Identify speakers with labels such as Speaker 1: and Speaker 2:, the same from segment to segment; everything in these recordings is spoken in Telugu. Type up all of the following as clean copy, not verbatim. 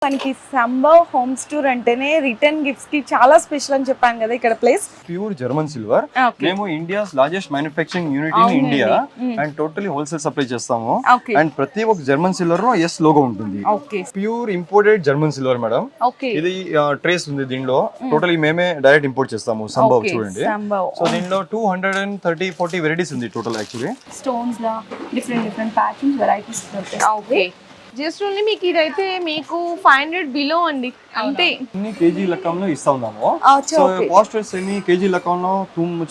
Speaker 1: మనకి సంభవ్ హోమ్స్ టూర్ అంటేనే రిటర్న్ గిఫ్ట్స్ కి చాలా స్పెషల్ అని చెప్పాను కదా ఇక్కడ ప్లేస్
Speaker 2: ప్యూర్ జర్మన్ సిల్వర్ మేము India's largest manufacturing unit in India and totally wholesale supply చేస్తాము అండ్ ప్రతి ఒక్క జర్మన్ సిల్వర్ లో ఎస్ లోగో ఉంటుంది pure imported German silver madam ఇది ట్రేస్ ఉంది దీనిలో టోటలీ మేమే డైరెక్ట్ ఇంపోర్ట్ చేస్తాము సంభవ్ చూడండి సో దీనిలో 230-40 వెరైటీస్ ఉంది టోటల్ యాక్చువల్లీ
Speaker 1: స్టోన్స్ లా different patterns varieties okay just only మీకు ఇదైతే మీకు 500 బిలో అండి అంతే
Speaker 2: అన్ని కేజీ లెక్కలో ఇస్తా ఉన్నాము సో కాస్ట్ ఎన్ని కేజీ లెక్కలో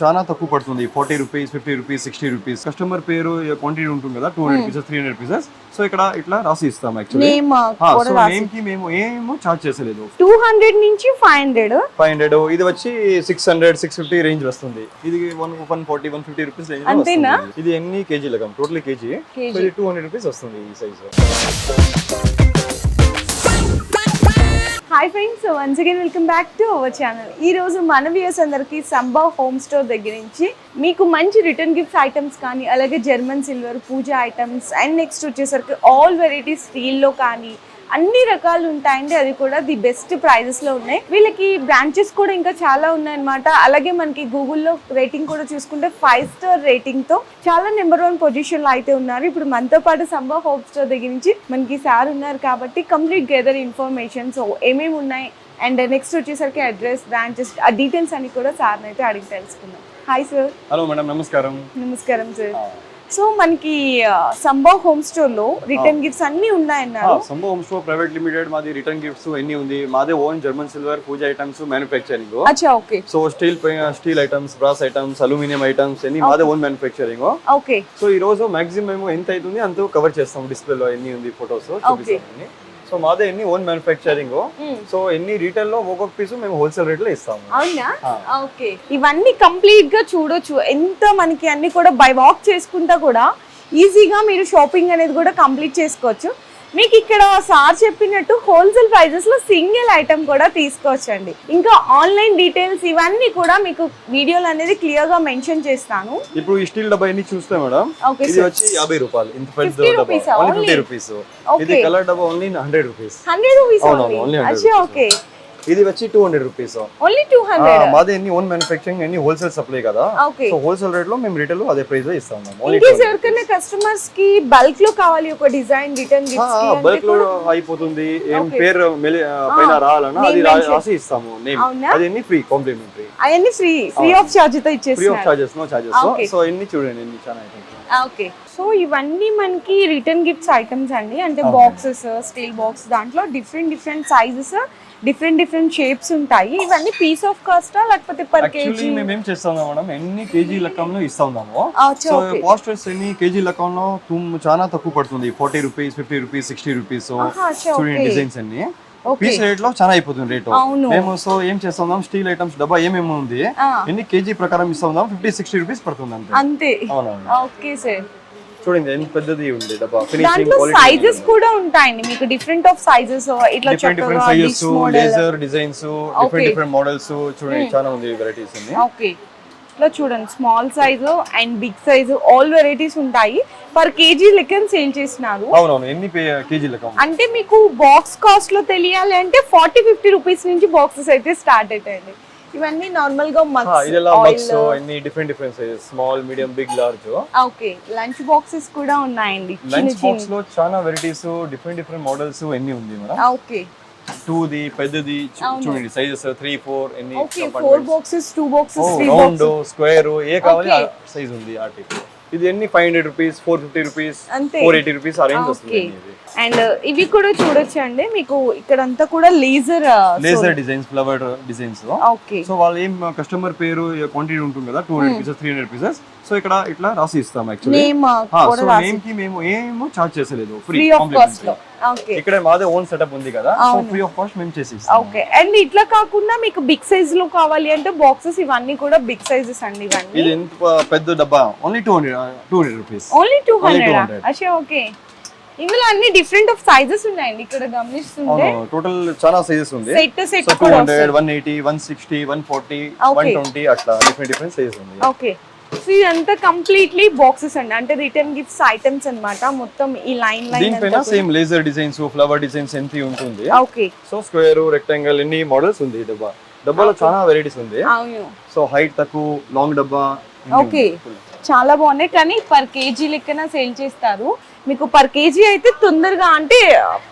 Speaker 2: చాలా తక్కువ పడుతుంది 40 రూపీస్ 50 రూపీస్ 60 రూపీస్ కస్టమర్ పేరు క్వాంటిటీ ఉంటుంది కదా 200 పీసెస్ 300 పీసెస్ సో ఇక్కడ ఇట్లా రాసి ఇస్తాం యాక్చువల్లీ సో నేమ్ కి మేము ఏమో చార్జ్ చేసలేదు
Speaker 1: 200 నుంచి 500
Speaker 2: ఇది వచ్చి 600 650 రేంజ్ వస్తుంది ఇది 140 150 రూపీస్ రేంజ్
Speaker 1: అంతేనా
Speaker 2: ఇది ఎన్ని కేజీ లెక్క టోటల్ కేజీ సో ఇది 200 రూపీస్ వస్తుంది ఈ size
Speaker 1: hi friends once again welcome back to our channel ఈ రోజు మన వ్యూయర్స్ అందరికి సంభవ్ హోమ్ స్టోర్ దగ్గర నుంచి మీకు మంచి రిటర్న్ గిఫ్ట్స్ ఐటమ్స్ కానీ అలాగే German silver puja items and next వచ్చేసరికి ఆల్ వెరైటీస్ స్టీల్లో కానీ అన్ని రకాలు ఉంటాయండి అది కూడా ది బెస్ట్ ప్రైజెస్ లో ఉన్నాయి వీళ్ళకి బ్రాంచెస్ కూడా ఇంకా చాలా ఉన్నాయన్నమాట అలాగే మనకి గూగుల్లో రేటింగ్ కూడా చూసుకుంటే 5 స్టార్ రేటింగ్ తో చాలా నెంబర్ 1 పొజిషన్ లో అయితే ఉన్నారు ఇప్పుడు మనతో పాటు సంభవ్ హోమ్ స్టోర్ దగ్గర నుంచి మనకి సార్ ఉన్నారు కాబట్టి కంప్లీట్ గెదర్ ఇన్ఫర్మేషన్ సో ఏమేమి ఉన్నాయి అండ్ నెక్స్ట్ వచ్చేసరికి అడ్రస్ బ్రాంచెస్ ఆ డీటెయిల్స్ అని కూడా సార్ అయితే అడిగి తెలుసుకుందాం హాయ్ సార్
Speaker 2: హలో మేడం నమస్కారం
Speaker 1: సార్ సో మనకి సంభవ్ హోమ్ స్టోర్ లో రిటర్న్ గిఫ్ట్స్ అన్ని ఉన్నాయన్నారు
Speaker 2: సంభవ్ హోమ్ స్టోర్ ప్రైవేట్ లిమిటెడ్ మాది రిటర్న్ గిఫ్ట్స్ అన్ని ఉంది మాదే own German silver puja items manufacturing
Speaker 1: అచ్చా okay
Speaker 2: so steel items brass items aluminium items అన్ని మాదే ఓన్ మ్యానుఫ్యాక్చరింగ్
Speaker 1: ఓకే
Speaker 2: సో ఈ రోజు మాక్సిమం ఎంత అవుతుంది అంత కవర్ చేస్తాం డిస్ప్లేలో ఎన్ని ఉంది ఫోటోస్ చూపిస్తాం సో మాదే ఎన్ని ఓన్ మ్యానుఫ్యాక్చరింగ్ సో ఎన్ని రీటైల్ లో ఒక్కొక్క పీస్ మేము హోల్సేల్ రేట్ లో ఇస్తాము
Speaker 1: అవునా ఓకే ఇవన్నీ కంప్లీట్ గా చూడొచ్చు ఎంత మనకి అన్ని కూడా బై వాక్ చేసుకుంటా కూడా ఈజీగా మీరు షాపింగ్ అనేది కూడా కంప్లీట్ చేసుకోవచ్చు మీకు ఇక్కడ సార్ చెప్పినట్టు హోల్సేల్ ప్రైజెస్ లో సింగిల్ ఐటమ్ కూడా తీసుకోవచ్చండి ఇంకా ఆన్లైన్ డీటెయిల్స్ ఇవన్నీ కూడా మీకు వీడియోలో అనేది క్లియర్ గా మెన్షన్ చేస్తాను
Speaker 2: ఇప్పుడు ఈ స్టీల్ డబ్బా ఎన్ని చూస్తే మేడం ఇది వచ్చి 50 రూపాయలు ఇంత పెద్ద డబ్బా ఓన్లీ 50 రూపీస్ ఇది కలర్ డబ్బా ఓన్లీ 100 రూపీస్
Speaker 1: ఓన్లీ అచ్చా ఓకే
Speaker 2: ఇది వచ్చి 200 రూపీస్
Speaker 1: ఓన్లీ 200
Speaker 2: మాది ఎన్ని ఓన్ మ్యానుఫ్యాక్చరింగ్ ఎన్ని హోల్సేల్ సప్లై కదా సో హోల్సేల్ రేట్ లో మేము రిటైల్ లో అదే ప్రైస్ లో ఇస్తాం
Speaker 1: ఓన్లీ ఎవరికైనా కస్టమర్స్ కి బల్క్ లో కావాలి ఒక డిజైన్ రిటర్న్ గిఫ్ట్స్ కి
Speaker 2: బల్క్ లో అయిపోతుంది ఏం పేరు పైన రావాలన్నా అది రాసి ఇస్తాము నేమ్ అది ఎన్ని ఫ్రీ కాంప్లిమెంటరీ
Speaker 1: అన్ని ఫ్రీ ఆఫ్ చార్జ్ తో ఇచ్చేస్తాం
Speaker 2: free of charges no charges so ఎన్ని చూడండి ఎన్ని చాలా ఐటమ్స్
Speaker 1: ఓకే సో ఇవన్నీ మనకి రిటర్న్ గిఫ్ట్స్ ఐటమ్స్ అండి అంటే బాక్సెస్ స్టీల్ బాక్స్ దాంట్లో డిఫరెంట్ సైజెస్ డిఫరెంట్ షేప్స్ ఉంటాయి ఇవన్నీ పీస్ ఆఫ్ కాస్ట్ లేకపోతే పర్ కేజీ
Speaker 2: మేము ఏం చేస్తాం మేడం ఎన్ని కేజీ లెక్కలో ఇస్తాము సో కాస్ట్ ఎన్ని కేజీ లెక్కలో చాలా తక్కువ పడుతుంది 40 రూపీస్ 50 రూపీస్ 60 రూపీస్ చూడండి డిజైన్స్ అన్ని పీస్ రేట్ లో చాలా అయిపోతుంది రేట్ మేము సో ఏం చేస్తాం స్టీల్ ఐటమ్స్ డబ్బా ఏమేమి ఉంది ఎన్ని కేజీ ప్రకారం ఇస్తాం 50-60 రూపీస్ పడుతుంది
Speaker 1: అంతే ఓకే సార్
Speaker 2: చూడండి ఎంత పెద్దది ఉంది డబ్బా
Speaker 1: ఫినిషింగ్ క్వాలిటీ సైజెస్ కూడా ఉంటాయండి మీకు డిఫరెంట్ ఆఫ్ సైజెస్ ఇట్లా
Speaker 2: different sizes laser designs different models చూడండి చాలా ఉంది వెరైటీస్ ఉంది
Speaker 1: ఓకే ఇట్లా చూడండి small size and big size all varieties ఉంటాయి పర్ కేజీ లెక్కన సేల్ చేస్తున్నారు
Speaker 2: అవునవును ఎన్ని కేజీ లెక్క
Speaker 1: అంటే మీకు బాక్స్ కాస్ట్ లో తెలియాలి అంటే 40-50 రూపీస్ నుంచి బాక్సెస్ అయితే స్టార్ట్ అవుతాయండి ఇవన్నీ నార్మల్ గా
Speaker 2: మగ్స్ అన్ని different sizes small medium big large
Speaker 1: okay lunch boxes కూడా ఉన్నాయండి
Speaker 2: లంచ్ బాక్స్ లో చాలా వెరైటీస్ డిఫరెంట్ మోడల్స్ ఎన్ని ఉంది మేడం
Speaker 1: ఓకే
Speaker 2: 2 ది పెద్దది చూడండి సైజెస్ 3 4 ఎన్ని
Speaker 1: okay 4 boxes 2 boxes 3
Speaker 2: round square ఏ కావాలి ఆ సైజ్ ఉంది ఆ టైప్ ఇది ఎన్ని 500 రూపీస్ 450 రూపీస్ 480 రూపీస్ ఆ రేంజ్ వస్తుంది
Speaker 1: అండ్ ఇవి కూడా చూడొచ్చు అండి మీకు ఇక్కడంతా కూడా laser
Speaker 2: designs flower designs so వాళ్ళు ఏం కస్టమర్ పేరు క్వాంటిటీ ఉంటుంది కదా 200 పీసెస్ 300 పీసెస్ సో ఇక్కడ ఇట్లా రాసి ఇస్తాం యాక్చువల్లీ సో నేమ్ కి మేము ఏమో చార్జ్ చేసలేదు ఫ్రీ
Speaker 1: ఆఫ్ కాస్ట్ లో ఓకే
Speaker 2: ఇక్కడ మాదే ఓన్ సెటప్ ఉంది కదా సో ఫ్రీ ఆఫ్ కాస్ట్ మేము చేసి ఇస్తాం
Speaker 1: ఓకే అండ్ ఇట్లా కాకుండా మీకు బిగ్ సైజ్ లో కావాలి అంటే బాక్సెస్ ఇవన్నీ కూడా బిగ్ సైజెస్ అండి ఇవన్నీ
Speaker 2: ఇది ఎంత పెద్ద డబ్బా ఓన్లీ 200 రూపీస్
Speaker 1: ఓన్లీ 200 అచ్చా ఓకే ఇందులో అన్ని డిఫరెంట్ ఆఫ్ సైజెస్ ఉన్నాయండి ఇక్కడ గమనిస్తుంటే
Speaker 2: టోటల్ చాలా సైజెస్ ఉంది
Speaker 1: సెట్
Speaker 2: 200 180 160 140 120 అట్లా డిఫరెంట్ సైజెస్ ఉంది
Speaker 1: ఓకే సో ఇదంతా కంప్లీట్లీ బాక్సెస్ అండి, అంటే రిటర్న్ గిఫ్ట్స్ ఐటమ్స్ అన్నమాట. మొత్తం ఈ లైన్
Speaker 2: దీనిపైన same laser designs, flower designs ఎంత ఉంటుంది.
Speaker 1: ఓకే.
Speaker 2: సో స్క్వేర్, రెక్టాంగిల్ ఎన్ని మోడల్స్ ఉంది డబ్బాలో చాలా వెరైటీస్ ఉంది.
Speaker 1: అవును.
Speaker 2: సో హైట్ తక్కువ, లాంగ్ డబ్బా.
Speaker 1: ఓకే, చాలా బాగున్నాయి. కానీ పర్ కేజీ లెక్కన సేల్ చేస్తారు. మీకు పర్ కేజీ అయితే తొందరగా, అంటే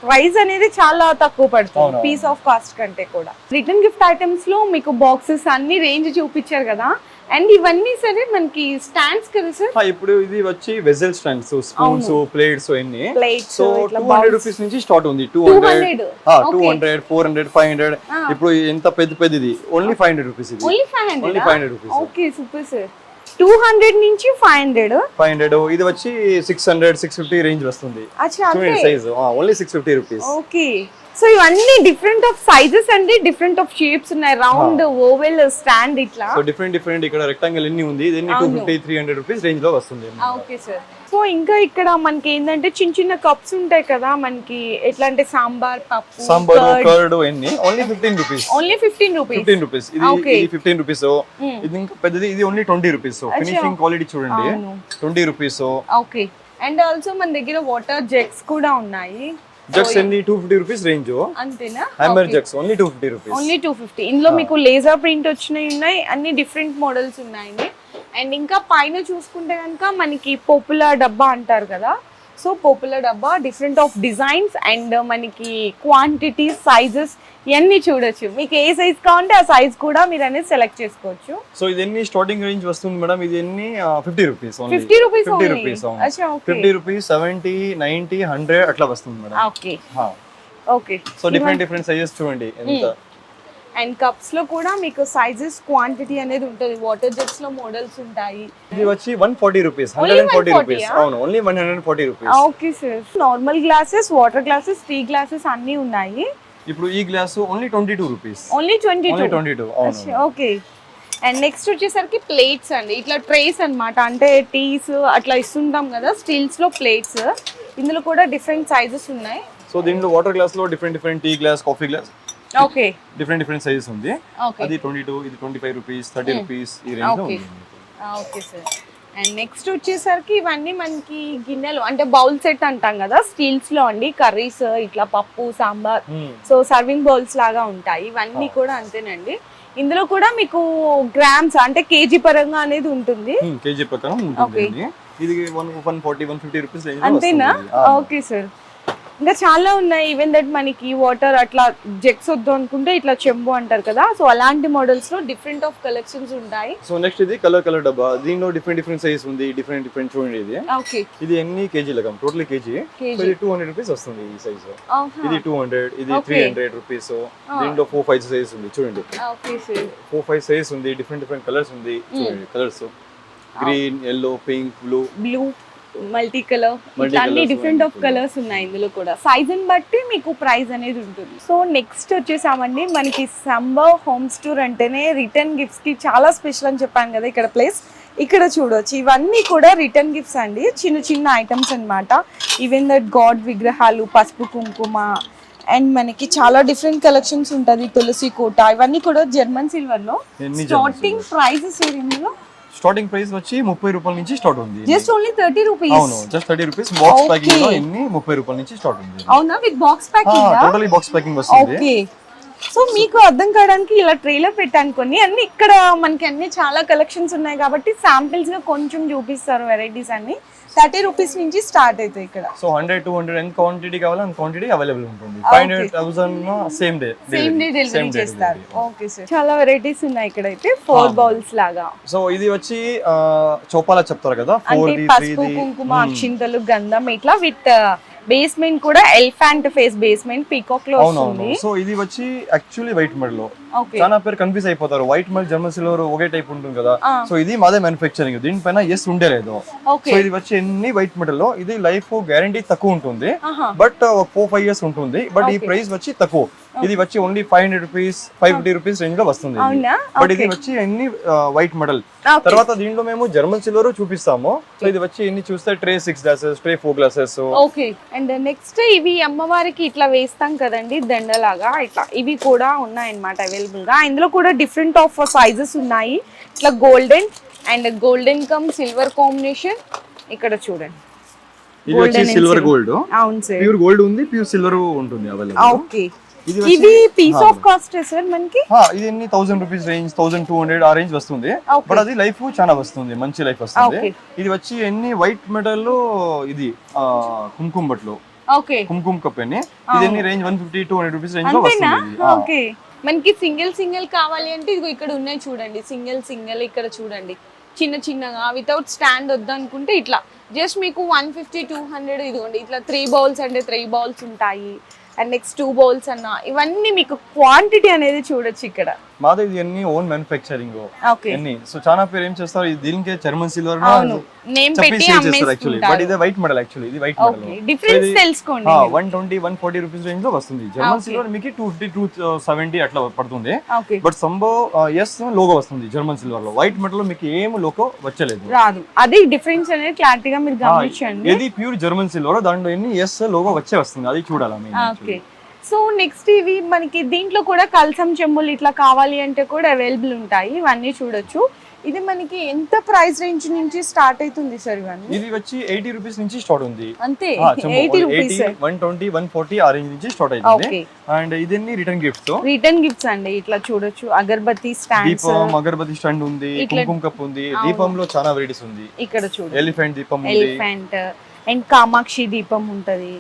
Speaker 1: ప్రైస్ అనేది చాలా తక్కువ పడుతుంది పీస్ ఆఫ్ కాస్ట్ కంటే కూడా. రిటర్న్ గిఫ్ట్ ఐటమ్స్ లో మీకు బాక్సెస్ అన్ని రేంజ్ చూపించారు కదా, అండ్ ఇవన్నీ సరే మనకి స్టాండ్స్ కదా సార్?
Speaker 2: ఇప్పుడు ఇది వచ్చి వెజల్ స్టాండ్స్, స్పూన్స్, ప్లేట్స్ అన్ని.
Speaker 1: ప్లేట్స్
Speaker 2: సో 200 రూపీస్ నుంచి స్టార్ట్ ఉంది. 200, 200, 400, 500. ఇప్పుడు ఎంత పెద్దది ఓన్లీ 500 రూపీస్. ఇది
Speaker 1: only 500
Speaker 2: rupees.
Speaker 1: Okay, super sir. 200 నుంచి 500.
Speaker 2: ఇది వచ్చి 600, 650 రేంజ్ వస్తుంది. చూడండి size, only 650 rupees.
Speaker 1: Okay. So ఇవన్నీ డిఫరెంట్ ఆఫ్ సైజెస్ అండి, డిఫరెంట్ ఆఫ్ షేప్స్ ఉన్నాయి. రౌండ్, ఓవెల్, స్టాండ్ ఇట్లా.
Speaker 2: సో డిఫరెంట్ ఇక్కడ రెక్టాంగిల్ ఎన్ని ఉంది. ఇది 250, 300 రూపీస్ రేంజ్ లో వస్తుంది.
Speaker 1: Okay sir. సో ఇంకా ఇక్కడ మనకి ఏంటంటే చిన్న చిన్న కప్స్ ఉంటాయి కదా మనకి, ఎట్లా అంటే సాంబార్, పప్పు,
Speaker 2: కర్డ్ ఎన్ని, ఓన్లీ 15 రూపీస్.
Speaker 1: Only 15 rupees.
Speaker 2: ఇది 15 రూపీస్. ఇది ఇంకా పెద్దది, ఇది ఓన్లీ 20 రూపీస్. ఫినిషింగ్ క్వాలిటీ చూడండి, 20 రూపీస్.
Speaker 1: ఓకే. అండ్ ఆల్సో మన దగ్గర వాటర్ జగ్స్ కూడా ఉన్నాయి.
Speaker 2: జగ్స్ ఎన్ని 250 రూపీస్ రేంజ్.
Speaker 1: అంతేనా?
Speaker 2: Hammer jugs only 250 rupees.
Speaker 1: Only 250. ఇందులో మీకు లేజర్ ప్రింట్ వచ్చినాయి ఉన్నాయి, అన్ని డిఫరెంట్ మోడల్స్ ఉన్నాయి. అండ్ ఇంకా పైన చూసుకుంటే కనుక మనకి పోపులా డబ్బా అంటారు కదా, సో పోపులా డబ్బా డిఫరెంట్ ఆఫ్ డిజైన్స్ అండ్ మనకి క్వాంటిటీ, సైజెస్ ఇవన్నీ చూడొచ్చు. మీకు ఏ సైజ్ కావాలంటే ఆ సైజ్ కూడా మీరు అనేది సెలెక్ట్ చేసుకోవచ్చు.
Speaker 2: సో ఇది ఎన్ని స్టార్టింగ్ రేంజ్ వస్తుంది మేడం? ఇది ఎన్ని 50 రూపీస్.
Speaker 1: 50 రూపీస్.
Speaker 2: 50 రూపీస్, 70, 90, 100 అట్లా వస్తుంది madam.
Speaker 1: Okay. Okay.
Speaker 2: So different sizes చూడండి ఎంత.
Speaker 1: అండ్ కప్స్ లో కూడా మీకు సైజెస్, క్వాంటిటీ అనేది ఉంటుంది. వాటర్ జగ్స్ లో మోడల్స్ ఉంటాయి.
Speaker 2: ఇది వచ్చి 140 రూపీస్. 140 రూపీస్. అవును, only 140 rupees.
Speaker 1: Okay sir. Normal glasses, water glasses, tea glasses అన్ని ఉన్నాయి.
Speaker 2: ఇప్పుడు ఈ గ్లాస్ ఓన్లీ 22 రూపీస్.
Speaker 1: ఓన్లీ 22.
Speaker 2: 22. అవును.
Speaker 1: ఓకే. అండ్ నెక్స్ట్ వచ్చేసరికి ప్లేట్స్ అండి, ఇట్లా ట్రేస్ అన్నమాట. అంటే టీస్ అట్లా ఇస్తుంటాం కదా, స్టీల్స్ లో ప్లేట్స్. ఇందులో కూడా డిఫరెంట్ సైజెస్ ఉన్నాయి.
Speaker 2: సో దీంట్లో వాటర్ గ్లాస్ లో different tea glass, coffee glass,
Speaker 1: okay,
Speaker 2: different sizes ఉంది. అది 22, ఇది 25 రూపీస్, 30 రూపీస్ ఈ రేంజ్ లో ఉంది.
Speaker 1: Okay sir. అండ్ నెక్స్ట్ వచ్చేసరికి ఇవన్నీ మనకి గిన్నెలు, అంటే బౌల్ సెట్ అంటాం కదా, స్టీల్స్ లో అండి. కర్రీస్, ఇట్లా పప్పు, సాంబార్, సో సర్వింగ్ బౌల్స్ లాగా ఉంటాయి. ఇవన్నీ కూడా అంతేనండి. ఇందులో కూడా మీకు గ్రామ్స్, అంటే కేజీ పరంగా అనేది ఉంటుంది.
Speaker 2: కేజీ ప్రకారం ఉంటుంది. ఇది 140, 150 రూపీస్ రేంజ్ లో
Speaker 1: అంతేనా? Okay sir. ఇంకా చాలా ఉన్నాయి. ఈవెన్ దట్ మనకి వాటర్ అట్లా జగ్స్ వద్దు అనుకుంటే ఇట్లా చెంబు అంటారు కదా, సో అలాంటి మోడల్స్ లో డిఫరెంట్ ఆఫ్ కలెక్షన్స్ ఉంటాయి.
Speaker 2: సో నెక్స్ట్ ఇది కలర్ డబ్బా. దీనిలో డిఫరెంట్ సైజ్ ఉంది, డిఫరెంట్ చూడండి. ఇది
Speaker 1: ఓకే.
Speaker 2: ఇది ఎన్ని కేజీ లగం, టోటల్ కేజీ. ఇది 200 రూపీస్ వస్తుంది ఈ సైజ్. ఇది 200, ఇది 300 రూపీస్. దీంట్లో 4-5 సైజ్ ఉంది చూడండి.
Speaker 1: Okay sir.
Speaker 2: 4-5 సైజ్ ఉంది. డిఫరెంట్ కలర్స్ ఉంది చూడండి. Colours green, yellow, pink, blue,
Speaker 1: multi colour, అన్ని డిఫరెంట్ ఆఫ్ కలర్స్ ఉన్నాయి. ఇందులో కూడా సైజ్ ని బట్టి మీకు ప్రైస్ అనేది ఉంటుంది. సో నెక్స్ట్ వచ్చేసామండి, మనకి సంబర్ హోమ్ స్టోర్ అంటేనే రిటర్న్ గిఫ్ట్స్ కి చాలా స్పెషల్ అని చెప్పాను కదా ఇక్కడ ప్లేస్. ఇక్కడ చూడొచ్చు, ఇవన్నీ కూడా రిటర్న్ గిఫ్ట్స్ అండి, చిన్న ఐటమ్స్ అన్నమాట. ఈవెన్ దట్ గాడ్ విగ్రహాలు, పసుపు కుంకుమ, అండ్ మనకి చాలా డిఫరెంట్ కలెక్షన్స్ ఉంటుంది. తులసి కోట, ఇవన్నీ కూడా జర్మన్ సిల్వర్ లో. స్టార్టింగ్ ప్రైసెస్ ఇందులో
Speaker 2: స్టార్టింగ్ ప్రైస్ వచ్చి 30 రూపాయల నుంచి స్టార్ట్ ఉంది.
Speaker 1: Just only 30 rupees.
Speaker 2: అవును, జస్ట్ 30 రూపీస్. బాక్స్ ప్యాకింగ్ లో ఎన్ని 30 రూపాయల నుంచి స్టార్ట్ ఉంది.
Speaker 1: అవునా? With box packing?
Speaker 2: Totally box packing వస్తుంది.
Speaker 1: ఓకే. సో మీకు అర్థం కావడానికి ఇలా ట్రేలో పెట్టాను కొన్ని అన్ని. ఇక్కడ మనకి అన్ని చాలా కలెక్షన్స్ ఉన్నాయి కాబట్టి శాంపిల్స్ గా కొంచెం చూపిస్తారు వెరైటీస్ అన్ని. 30 రూపీస్ నుంచి స్టార్ట్ అవుతాయి ఇక్కడ.
Speaker 2: సో 100, 200 ఎంత క్వాంటిటీ కావాలో అంత క్వాంటిటీ అవైలబుల్ ఉంటుంది. 500,000 సేమ్ డే
Speaker 1: డెలివరీ చేస్తారు. Okay sir. చాలా వెరైటీస్ ఉన్నాయి ఇక్కడ అయితే. 4 బౌల్స్ లాగా.
Speaker 2: సో ఇది వచ్చి చోపాలా చెప్తారు కదా, 4D, 3D,
Speaker 1: పసుపు కుంకుమ, అక్షింతలు, గంధం ఇట్లా విత్ బేస్మెంట్ కూడా ఎలిఫెంట్ ఫేస్ బేస్మెంట్ పీకాక్ లో వస్తుంది.
Speaker 2: సో ఇది వచ్చి యాక్చువల్లీ వైట్ మెడల్ లో చాలా పేరు కన్ఫ్యూజ్ అయిపోతారు. వైట్ మెడల్, జర్మన్ సిల్వర్ ఒకే టైప్ ఉంటుంది కదా. సో ఇది మాదే మ్యానుఫ్యాక్చరింగ్, దీనిపైన ఉండలేదు. సో ఇది వచ్చి ఎన్ని వైట్ మెడల్ లో, ఇది లైఫ్ గ్యారంటీ తక్కువ ఉంటుంది, బట్ 4-5 ఇయర్స్ ఉంటుంది. బట్ ఈ ప్రైస్ వచ్చి తక్కువ. ఇది వచ్చి ఓన్లీ 500 రూపీస్, 550 రూపీస్ రేంజ్ లో వస్తుంది. బట్ ఇది వచ్చి ఎన్ని వైట్ మెడల్. తర్వాత దీంట్లో మేము జర్మన్ సిల్వర్ చూపిస్తాము. సో ఇది వచ్చి ఎన్ని చూస్తే tray 6 glasses, tray 4 glasses.
Speaker 1: Okay. And next ఇవి అమ్మవారికి ఇట్లా వేస్తాం కదండి దండలాగా, ఇట్లా ఇవి కూడా ఉన్నాయి అన్నమాట అవైలబుల్ గా. ఇందులో కూడా డిఫరెంట్ ఆఫ్ సైజెస్ ఉన్నాయి. ఇట్లా golden and golden come silver combination ఇక్కడ చూడండి.
Speaker 2: ఇది వచ్చి సిల్వర్ గోల్డ్,
Speaker 1: అవును సార్,
Speaker 2: ప్యూర్ గోల్డ్ ఉంది, ప్యూర్ సిల్వర్ ఉంటుంది అవైలబుల్.
Speaker 1: ఓకే, ఇది పీస్ ఆఫ్ కాస్ట్ సార్ మనకి.
Speaker 2: ఇది ఎన్ని 1000 రూపీస్ రేంజ్, 1200 ఆ రేంజ్ వస్తుంది. బట్ అది లైఫ్ చాలా వస్తుంది, మంచి లైఫ్ వస్తుంది. ఇది వచ్చి ఎన్ని వైట్ మెటల్ లో, ఇది కుంకుమ బట్లు,
Speaker 1: ఓకే,
Speaker 2: కుంకుమ కప్ అని. ఇది ఎన్ని రేంజ్ 150-200 రూపీస్ రేంజ్ లో వస్తుంది.
Speaker 1: ఓకే, మనకి సింగిల్ కావాలి అంటే ఇదిగో ఇక్కడ ఉన్నాయి చూడండి, సింగిల్ ఇక్కడ చూడండి చిన్న చిన్నగా వితౌట్ స్టాండ్ వద్దనుకుంటే ఇట్లా జస్ట్ మీకు 150-200 ఇదిగోండి. ఇట్లా 3 బౌల్స్ అంటే 3 బౌల్స్ ఉంటాయి, అండ్ నెక్స్ట్ 2 బౌల్స్ అన్న, ఇవన్నీ మీకు క్వాంటిటీ అనేది చూడొచ్చు ఇక్కడ.
Speaker 2: మాది ఇది అన్ని ఓన్ మ్యానుఫ్యాక్చరింగ్ అన్ని. సో చాలా పేరు ఏం చేస్తారు, దీనికి జర్మన్ సిల్వర్
Speaker 1: నేమ్ పెట్టి
Speaker 2: యాక్చువల్లీ, బట్ ఇది వైట్ మోడల్. యాక్చువల్లీ ఇది వైట్ మోడల్.
Speaker 1: డిఫరెన్స్ తెలుసుకోండి.
Speaker 2: 120-140 రూపీస్ రేంజ్ లో వస్తుంది. జర్మన్ సిల్వర్ మీకు 250-270 అట్లా పడుతుంది. బట్ సంబో ఎస్ లోగో వస్తుంది జర్మన్ సిల్వర్ లో. వైట్ మెటల్ లో మీకు ఏం లోగో వచ్చలేదు,
Speaker 1: రాదు. అది డిఫరెన్స్ అనేది క్లారిటీగా మీరు గమనించండి.
Speaker 2: ఇది ప్యూర్ జర్మన్ సిల్వర్, దాంట్లో ఎన్ని ఎస్ లోగో వచ్చే వస్తుంది, అది చూడాలి.
Speaker 1: ఓకే, సో నెక్స్ట్ ఇవి మనకి దీంట్లో కూడా కల్సం చెంబులు ఇట్లా కావాలి అంటే కూడా అవైలబుల్ ఉంటాయి, ఇవన్నీ చూడొచ్చు. ఇది మనకి ఎంత ప్రైస్ రేంజ్ నుంచి స్టార్ట్ అవుతుంది సార్ ఇవన్నీ?
Speaker 2: ఇది వచ్చి 80 రూపీస్ నుంచి స్టార్ట్ ఉంది
Speaker 1: అంతే. 80 రూపీస్,
Speaker 2: 120-140 ఆ రేంజ్ నుంచి స్టార్ట్ అవుతుంది. అండ్ ఇదన్నీ రిటర్న్ గిఫ్ట్స్ అండి. ఇట్లా చూడొచ్చు, అగరబత్తి స్టాండ్, దీపం అగరబత్తి స్టాండ్ ఉంది, కుంకుమ కప్ ఉంది. దీపంలో చాలా వెరైటీస్ ఉంది.
Speaker 1: ఇక్కడ చూడండి,
Speaker 2: ఎలిఫెంట్ దీపం ఉంది,
Speaker 1: ఎలిఫెంట్ అండ్ కామాక్షి దీపం ఉంటది.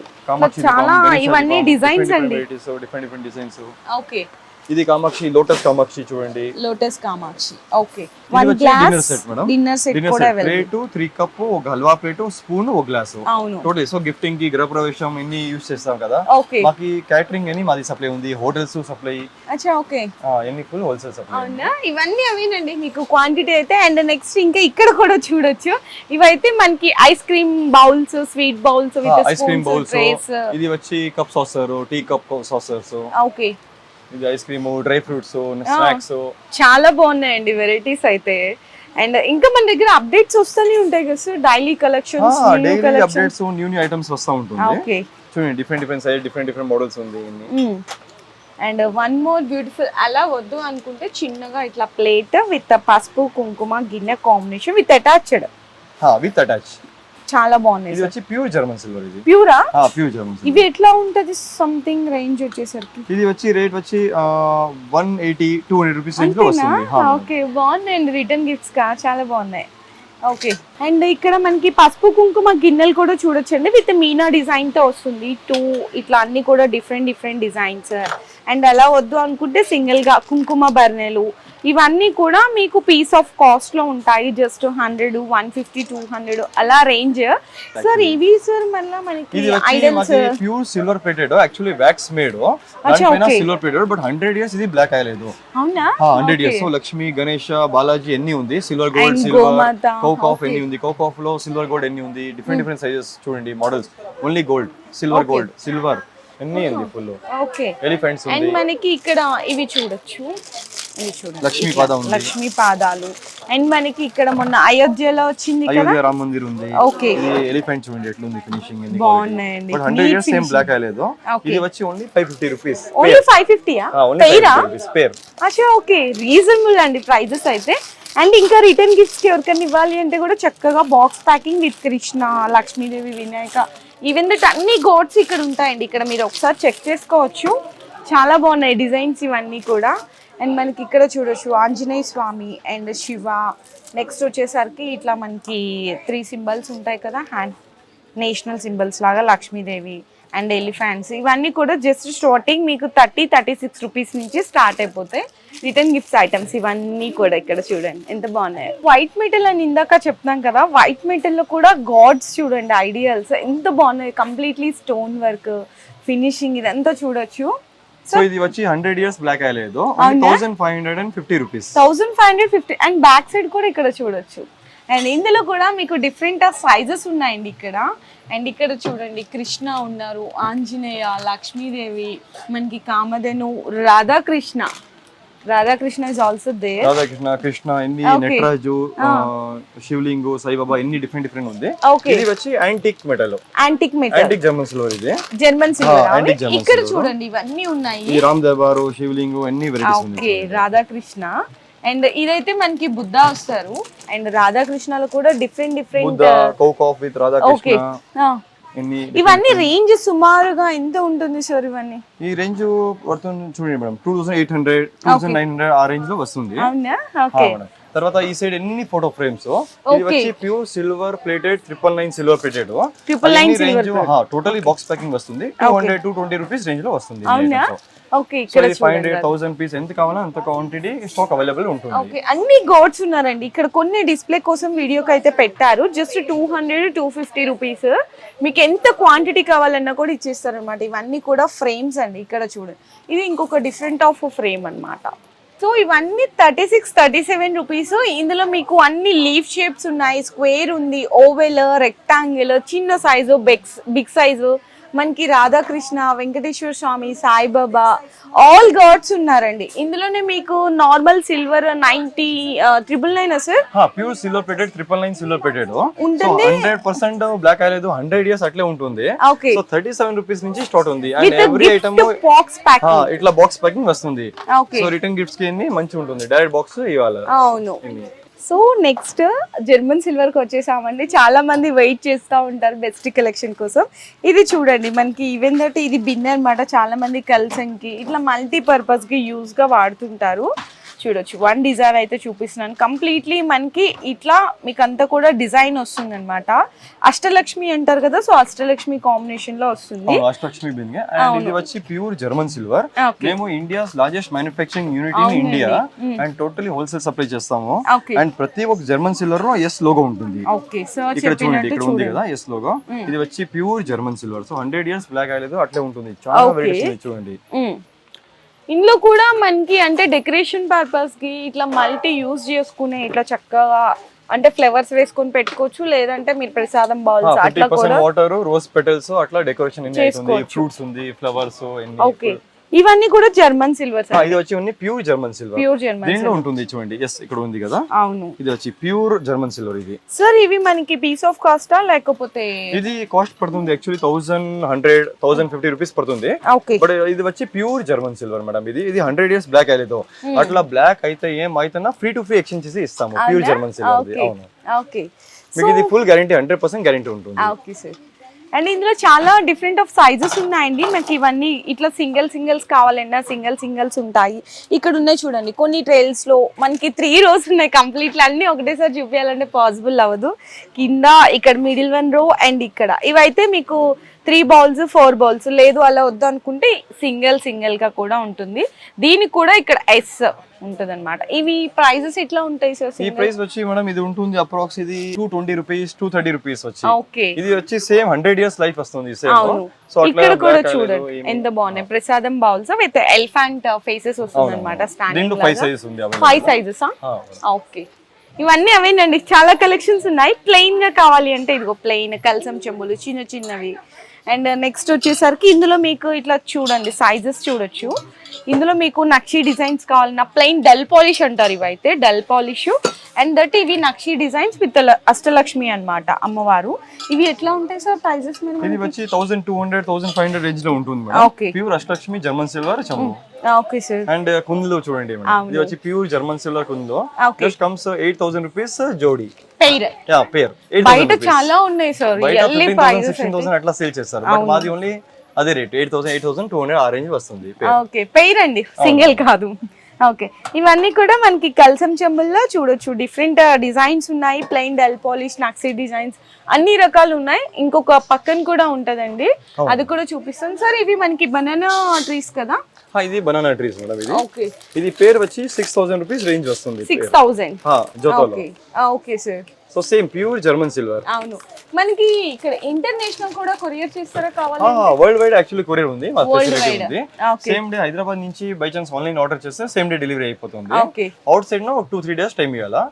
Speaker 1: చాలా ఇవన్నీ డిజైన్స్ అండి,
Speaker 2: డిఫరెంట్ డిజైన్స్.
Speaker 1: ఓకే,
Speaker 2: ఇది కామాక్షి, లోటస్ కామాక్షి చూడండి,
Speaker 1: lotus Kamakshi. Okay, 1 glass dinner set కూడా అవైలబుల్.
Speaker 2: ప్లేట్, 3 కప్, ఒక హల్వా ప్లేట్, స్పూన్, ఒక గ్లాస్.
Speaker 1: అవును,
Speaker 2: టోటల్. సో గిఫ్టింగ్ కి, గృహప్రవేశం ఇన్ని యూస్ చేస్తాం కదా.
Speaker 1: ఓకే,
Speaker 2: మాకి క్యాటరింగ్ అని మాది సప్లై ఉంది, హోటల్స్ సప్లై.
Speaker 1: అచ్చా, ఓకే,
Speaker 2: ఎన్ని ఫుల్ హోల్సేల్ సప్లై.
Speaker 1: అవునా, ఇవన్నీ అవేనండి మీకు క్వాంటిటీ అయితే. అండ్ నెక్స్ట్ ఇంకా ఇక్కడ కూడా చూడొచ్చు, ఇవైతే మనకి ice cream bowls, sweet bowls with
Speaker 2: ice cream bowls. ఇది వచ్చి cup saucer, tea cup saucers.
Speaker 1: Okay,
Speaker 2: ఇది ice cream, dry fruits, snacks,
Speaker 1: చాలా బాగున్నాయండి వెరైటీస్ అయితే. అండ్ ఇంకా మన దగ్గర అప్డేట్స్ వస్తూనే ఉంటాయి కదా sir, daily collections,
Speaker 2: daily updates, new items వస్తూ ఉంటుంది.
Speaker 1: ఓకే,
Speaker 2: చూడండి డిఫరెంట్ సైజ్, డిఫరెంట్ మోడల్స్ ఉంది.
Speaker 1: అండ్ వన్ మోర్ బ్యూటిఫుల్, అలా వద్దు అనుకుంటే చిన్నగా ఇట్లా ప్లేట్ విత్ పసుపు కుంకుమ గిన్నె కాంబినేషన్ విత్ అటాచ్డ్. చాలా బాగున్నాయి.
Speaker 2: ఇది వచ్చి ప్యూర్ జర్మన్ సిల్వర్. ఇది
Speaker 1: ప్యూరా?
Speaker 2: Pure German silver.
Speaker 1: ఇవి ఎట్లా ఉంటది సంథింగ్ రేంజ్ వచ్చేసరికి?
Speaker 2: ఇది వచ్చి రేట్ వచ్చి 180-200 రూపీస్ రేంజ్ లో వస్తుంది.
Speaker 1: ఓకే, బాగున్నాయండి, రిటర్న్ గిఫ్ట్స్ కా చాలా బాగున్నాయి. ఓకే, అండ్ ఇక్కడ మనకి పసుపు కుంకుమ గిన్నెలు కూడా చూడొచ్చండి, విత్ మీనా డిజైన్ తో వస్తుంది. 2 ఇట్లా అన్ని కూడా డిఫరెంట్ డిజైన్స్. అండ్ అలా వద్దు అనుకుంటే సింగిల్ గా కుంకుమ బర్నెలు, ఇవన్నీ కూడా మీకు పీస్ ఆఫ్ కాస్ట్ లో ఉంటాయి. జస్ట్ 100, 150, 200 అలా రేంజ్. సార్ ఇవి సార్ మళ్ళీ మనకి idols
Speaker 2: pure silver plated, actually wax made, దానిపైన సిల్వర్ ప్లేటెడ్. బట్ 100 ఇయర్స్ ఇది బ్లాక్ అయ్యలేదు.
Speaker 1: అవునా?
Speaker 2: 100 ఇయర్స్. సో లక్ష్మి, గణేష్, బాలాజీ ఎన్ని ఉంది, silver gold, silver coke of ఎన్ని ఉంది, కోక్ ఆఫ్ లో సిల్వర్ గోల్డ్ ఎన్ని ఉంది, డిఫరెంట్ సైజెస్ చూడండి, models. Only gold, silver gold, silver ఎన్ని ఉంది ఫుల్.
Speaker 1: ఓకే,
Speaker 2: ఎలిఫెంట్స్ ఉంది.
Speaker 1: అండ్ మనకి ఇక్కడ ఇవి చూడొచ్చు, ఇవి చూడండి,
Speaker 2: లక్ష్మీ పాదం ఉంది,
Speaker 1: లక్ష్మీ పాదాలు. అండ్ మనకి ఇక్కడ మొన్న అయోధ్యలో వచ్చింది కదా,
Speaker 2: అయోధ్య రామ మందిర్ ఉంది.
Speaker 1: ఓకే,
Speaker 2: ఇది ఎలిఫెంట్ చూడండి ఎట్లుంది ఫినిషింగ్. ఎన్ని
Speaker 1: బాగున్నాయండి.
Speaker 2: బట్ 100 ఇయర్స్ సేమ్ బ్లాక్ అయ్యలేదు. ఇది వచ్చి ఓన్లీ 550 రూపీస్.
Speaker 1: ఓన్లీ 550 ఆ?
Speaker 2: Only 550 rupees pair.
Speaker 1: అచ్చా, ఓకే, రీజనబుల్ అండి ప్రైజెస్ అయితే. అండ్ ఇంకా రిటర్న్ గిఫ్ట్స్ కి ఎవరికైనా ఇవ్వాలి అంటే కూడా చక్కగా box packing with Krishna, Lakshmidevi, Vinayaka, even that అన్ని గోడ్స్ ఇక్కడ ఉంటాయండి. ఇక్కడ మీరు ఒకసారి చెక్ చేసుకోవచ్చు, చాలా బాగున్నాయి డిజైన్స్ ఇవన్నీ కూడా. అండ్ మనకి ఇక్కడ చూడొచ్చు ఆంజనేయ స్వామి అండ్ శివ. నెక్స్ట్ వచ్చేసరికి ఇట్లా మనకి 3 సింబల్స్ ఉంటాయి కదా, హ్యాండ్ నేషనల్ సింబల్స్ లాగా, లక్ష్మీదేవి అండ్ ఎలిఫెంట్స్. ఇవన్నీ కూడా జస్ట్ స్టార్టింగ్ మీకు 30-36 రూపీస్ నుంచి స్టార్ట్ అయిపోతాయి రిటర్న్ గిఫ్ట్స్ ఐటమ్స్. ఇవన్నీ కూడా ఇక్కడ చూడండి ఎంత బాగున్నాయి. వైట్ మెటల్ అని ఇందాక చెప్తున్నాం కదా, వైట్ మెటల్ లో కూడా గాడ్స్ చూడండి, ఐడియల్స్ ఎంత బాగున్నాయి. కంప్లీట్లీ స్టోన్ వర్క్ ఫినిషింగ్ ఇదంతా చూడొచ్చు.
Speaker 2: సో ఇది వచ్చి 100 ఇయర్స్ బ్లాక్ అయ్యలేదు. 1550 రూపీస్.
Speaker 1: 1550. అండ్ బ్యాక్ సైడ్ కూడా ఇక్కడ చూడొచ్చు. అండ్ ఇందులో కూడా మీకు డిఫరెంట్ సైజెస్ ఉన్నాయండి ఇక్కడ. అండ్ ఇక్కడ చూడండి కృష్ణ ఉన్నారు, ఆంజనేయ, లక్ష్మీదేవి, మనకి Kamadhenu, Radhakrishna is also there.
Speaker 2: Radhakrishna, Krishna, ఎన్ని నటరాజు, శివలింగు, సాయిబాబా, ఎన్ని డిఫరెంట్ ఉంది. ఇది వచ్చి antique metal, antique German silver. ఇది
Speaker 1: జర్మన్ సిల్వర్. ఇక్కడ చూడండి ఇవన్నీ ఉన్నాయి.
Speaker 2: ఈ రామ్ దర్బారు, శివలింగు, అన్ని వెరైటీస్ ఉన్నాయి.
Speaker 1: ఓకే, రాధాకృష్ణ. అండ్ ఇదైతే మనకి బుద్ధ వస్తారు అండ్ రాధాకృష్ణలో కూడా different
Speaker 2: Buddha coke of with
Speaker 1: okay
Speaker 2: Radhakrishna
Speaker 1: ఇవన్నీ రేంజ్ సుమారుగా ఎంత ఉంటుంది సార్ ఇవన్నీ?
Speaker 2: ఈ రేంజ్ పడుతుంది చూడండి మేడం 2800 2900 ఆ రేంజ్ లో వస్తుంది.
Speaker 1: అవునా? ఓకే.
Speaker 2: తర్వాత ఈ సైడ్ ఎన్ని ఫోటో ఫ్రేమ్స్ ఇది వచ్చి pure silver plated 999 silver plated 999 range totally box packing వస్తుంది 200 220 రూపీస్ రేంజ్ లో వస్తుంది.
Speaker 1: అవునా? ఓకే. ఇక్కడ
Speaker 2: 500 1000 పీస్ ఎంత కావాలో అంత క్వాంటిటీ స్టాక్ అవైలబుల్ ఉంటుంది.
Speaker 1: ఓకే. అన్ని గోడ్స్ ఉన్నారండి ఇక్కడ. కొన్ని డిస్ప్లే కోసం వీడియోకి అయితే పెట్టారు. Just 200 250 rupees. మీకు ఎంత క్వాంటిటీ కావాలన్నా కూడా ఇచ్చేస్తారు అనమాట. ఇవన్నీ కూడా ఫ్రేమ్స్ అండి. ఇక్కడ చూడండి, ఇది ఇంకొక డిఫరెంట్ ఆఫ్ ఫ్రేమ్ అన్నమాట. సో ఇవన్నీ 36 37 రూపీస్. ఇందులో మీకు అన్ని లీఫ్ షేప్స్ ఉన్నాయి. స్క్వేర్ ఉంది, ఓవెల్, రెక్టాంగిల్, చిన్న సైజు, బిగ్ సైజు, మనకి రాధాకృష్ణ, వెంకటేశ్వర స్వామి, సాయిబాబా, ఆల్ గాడ్స్ ఉన్నారండి. ఇందులోనే మీకు normal silver 999 sir.
Speaker 2: Pure silver plated 999 silver plated ఉంటుంది. 100% బ్లాక్ అయ్యలేదు, 100 ఇయర్స్ అట్లే ఉంటుంది. సో 37 రూపీస్ నుంచి స్టార్ట్ ఉంది. And every item
Speaker 1: box packing,
Speaker 2: ఇట్లా బాక్స్ ప్యాకింగ్ వస్తుంది. సో రిటర్న్ గిఫ్ట్స్ కి మంచి ఉంటుంది. డైరెక్ట్ బాక్స్ ఇవ్వాలి.
Speaker 1: అవును. సో నెక్స్ట్ జర్మన్ సిల్వర్ కి వచ్చేసామండి. చాలా మంది వెయిట్ చేస్తూ ఉంటారు బెస్ట్ కలెక్షన్ కోసం. ఇది చూడండి, మనకి ఈవెన్ దట్ ఇది బిన్ అన్నమాట. చాలా మంది కల్సన్కి ఇట్లా మల్టీపర్పస్ కి యూజ్ గా వాడుతుంటారు. చూడొచ్చు, వన్ డిజైన్ అయితే చూపిస్తున్నాను. కంప్లీట్లీ మనకి ఇట్లా మీకు అంతా కూడా డిజైన్ వస్తుంది అనమాట. అష్టలక్ష్మి అంటారు కదా, సో అష్టలక్ష్మి కాంబినేషన్ లో వస్తుంది.
Speaker 2: అష్టలక్ష్మి బిన్ అండ్ ఇది వచ్చి ప్యూర్ జర్మన్ సిల్వర్. మేము India's largest manufacturing unit in India and totally wholesale supply చేస్తాము. అండ్ ప్రతి ఒక్క జర్మన్ సిల్వర్ లో ఎస్ లోగో ఉంటుంది. ఇక్కడ చూడండి, ఇక్కడ ఉంది కదా ఎస్ లోగో. ఇది వచ్చి pure German silver. So 100 years black అయ్యలేదు, అట్లే ఉంటుంది. చాలా వెరైటీస్ చూడండి.
Speaker 1: ఇందులో కూడా మనకి అంటే డెకరేషన్ పర్పస్ కి ఇట్లా మల్టీ యూజ్ చేసుకునే ఇట్లా చక్కగా అంటే ఫ్లవర్స్ వేసుకొని పెట్టుకోవచ్చు. లేదంటే మీరు ప్రసాదం బౌల్స్ అట్లా కూడా
Speaker 2: వాటర్ రోజ్ పెటల్స్ అట్లా డెకరేషన్ ఫ్రూట్స్ ఉంది, ఫ్లవర్స్.
Speaker 1: ఓకే. ఇవన్నీ కూడా జర్మన్ సిల్వర్.
Speaker 2: ఇది వచ్చి pure German silver.
Speaker 1: Pure German
Speaker 2: దీంట్లో ఉంటుంది చూడండి. ఎస్ ఇక్కడ ఉంది కదా.
Speaker 1: అవును.
Speaker 2: ఇది వచ్చి ప్యూర్ జర్మన్ సిల్వర్. ఇది
Speaker 1: సార్ ఇవి మనకి పీస్ ఆఫ్ కాస్టా లేకపోతే
Speaker 2: ఇది కాస్ట్ పడుతుంది యాక్చువల్లీ 1100 1050 రూపీస్ పడుతుంది. బట్ ఇది వచ్చి ప్యూర్ జర్మన్ సిల్వర్ మేడం. ఇది 100 ఇయర్స్ బ్లాక్ అయ్యలేదు. అట్లా బ్లాక్ అయితే ఏమైతే ఫ్రీ టు ఫ్రీ ఎక్స్చేంజ్ చేసి ఇస్తాము. Pure German silver. అవును.
Speaker 1: ఓకే.
Speaker 2: మీకు ఇది ఫుల్ గ్యారెంటీ 100% గ్యారెంటీ ఉంటుంది.
Speaker 1: Okay sir. అండ్ ఇందులో చాలా డిఫరెంట్ ఆఫ్ సైజెస్ ఉన్నాయండి. మనకి ఇవన్నీ ఇట్లా సింగిల్స్ కావాలన్నా సింగిల్స్ ఉంటాయి. ఇక్కడ ఉన్నాయి చూడండి, కొన్ని ట్రైల్స్ లో మనకి 3 rows ఉన్నాయి. కంప్లీట్లీ అన్ని ఒకటేసారి చూపించాలంటే పాసిబుల్ అవ్వదు. కింద ఇక్కడ మిడిల్ 1 row అండ్ ఇక్కడ ఇవైతే మీకు 3 balls 4 balls. లేదు అలా వద్దు అనుకుంటే సింగిల్ గా కూడా ఉంటుంది. దీనికి కూడా ఇక్కడ ఎస్ ఉంటుంది అనమాట. ఇవి ప్రైజెస్ ఎట్లా ఉంటాయి సార్?
Speaker 2: ఈ ప్రైస్ వచ్చి మేడం ఇది ఉంటుంది అప్రాక్స్ ఇది 220 రూపీస్ 230 రూపీస్ వచ్చి.
Speaker 1: ఓకే.
Speaker 2: ఇది వచ్చి సేమ్ 100 ఇయర్స్ లైఫ్ వస్తుంది సేమ్.
Speaker 1: సో ఇక్కడ కూడా చూడండి ఎంత బాగున్నాయి. ప్రసాదం బౌల్స్ విత్ ఎలిఫెంట్ ఫేసెస్ వస్తుంది అనమాట.
Speaker 2: దీంట్లో 5 సైజెస్ ఉంది.
Speaker 1: 5 సైజెస్. ఓకే. ఇవన్నీ అవేనండి. చాలా కలెక్షన్స్ ఉన్నాయి. ప్లెయిన్ గా కావాలి అంటే ఇదిగో ప్లెయిన్ కలసం చెంబులు చిన్నవి. అండ్ నెక్స్ట్ వచ్చేసరికి ఇందులో మీకు ఇట్లా చూడండి సైజెస్ చూడొచ్చు. ఇందులో మీకు నక్షి డిజైన్స్ కావాలన్నా ప్లెయిన్ డల్ పాలిష్ అంటారు. ఇవైతే డల్ పాలిష్ అండ్ దట్ ఇవి నక్షి డిజైన్స్ విత్ అష్టలక్ష్మి అన్నమాట, అమ్మవారు. ఇవి ఎట్లా ఉంటాయి సార్ ప్రైజెస్?
Speaker 2: ఇది వచ్చి 1200 1500 రేంజ్ లో ఉంటుంది madam. Pure Ashtalakshmi German silver చెంబు.
Speaker 1: Okay sir.
Speaker 2: అండ్ కుందులు చూడండి మేడం. ఇది వచ్చి ప్యూర్ జర్మన్ సిల్వర్ కుందులు. జస్ట్ కమ్స్ 8000 రూపీస్ జోడీ. పేర్
Speaker 1: బయట చాలా ఉన్నాయి సార్.
Speaker 2: 16,000 అట్లా సేల్ చేస్తారు. బట్ మాది ఓన్లీ అదే రేట్ 8200 ఆ రేంజ్ వస్తుంది.
Speaker 1: ఓకే. పెయిర్ అండి, సింగిల్ కాదు. ఓకే. ఇవన్నీ కూడా మనకి కల్సం చెంబుల్లో చూడొచ్చు. డిఫరెంట్ డిజైన్స్ ఉన్నాయి. ప్లెయిన్ డల్ పాలిష్ నక్సీ డిజైన్స్ అన్ని రకాలు ఉన్నాయి. ఇంకొక పక్కన కూడా ఉంటదండి, అది కూడా చూపిస్తాను సార్. ఇవి మనకి బనానా ట్రీస్ కదా.
Speaker 2: ఇది బనానా ట్రీస్ మేడం. ఇది ఓకే. ఇది పేర్ వచ్చి 6000 రూపీస్ రేంజ్ వస్తుంది.
Speaker 1: 6000.
Speaker 2: జోతోలో.
Speaker 1: Okay sir.
Speaker 2: So same pure German silver.
Speaker 1: అవును. మనకి ఇక్కడ ఇంటర్నేషనల్ కూడా కొరియర్ చేస్తారా కావాలి?
Speaker 2: వరల్డ్ వైడ్ యాక్చువల్లీ కొరియర్ ఉంది, మా ఫెసిలిటీ ఉంది. సేమ్ డే హైదరాబాద్ నుంచి బై చాన్స్ ఆన్లైన్ ఆర్డర్ చేస్తే సేమ్ డే డెలివరీ అయిపోతుంది. అవుట్ సైడ్ నో 2-3 days టైం ఇవ్వాలా.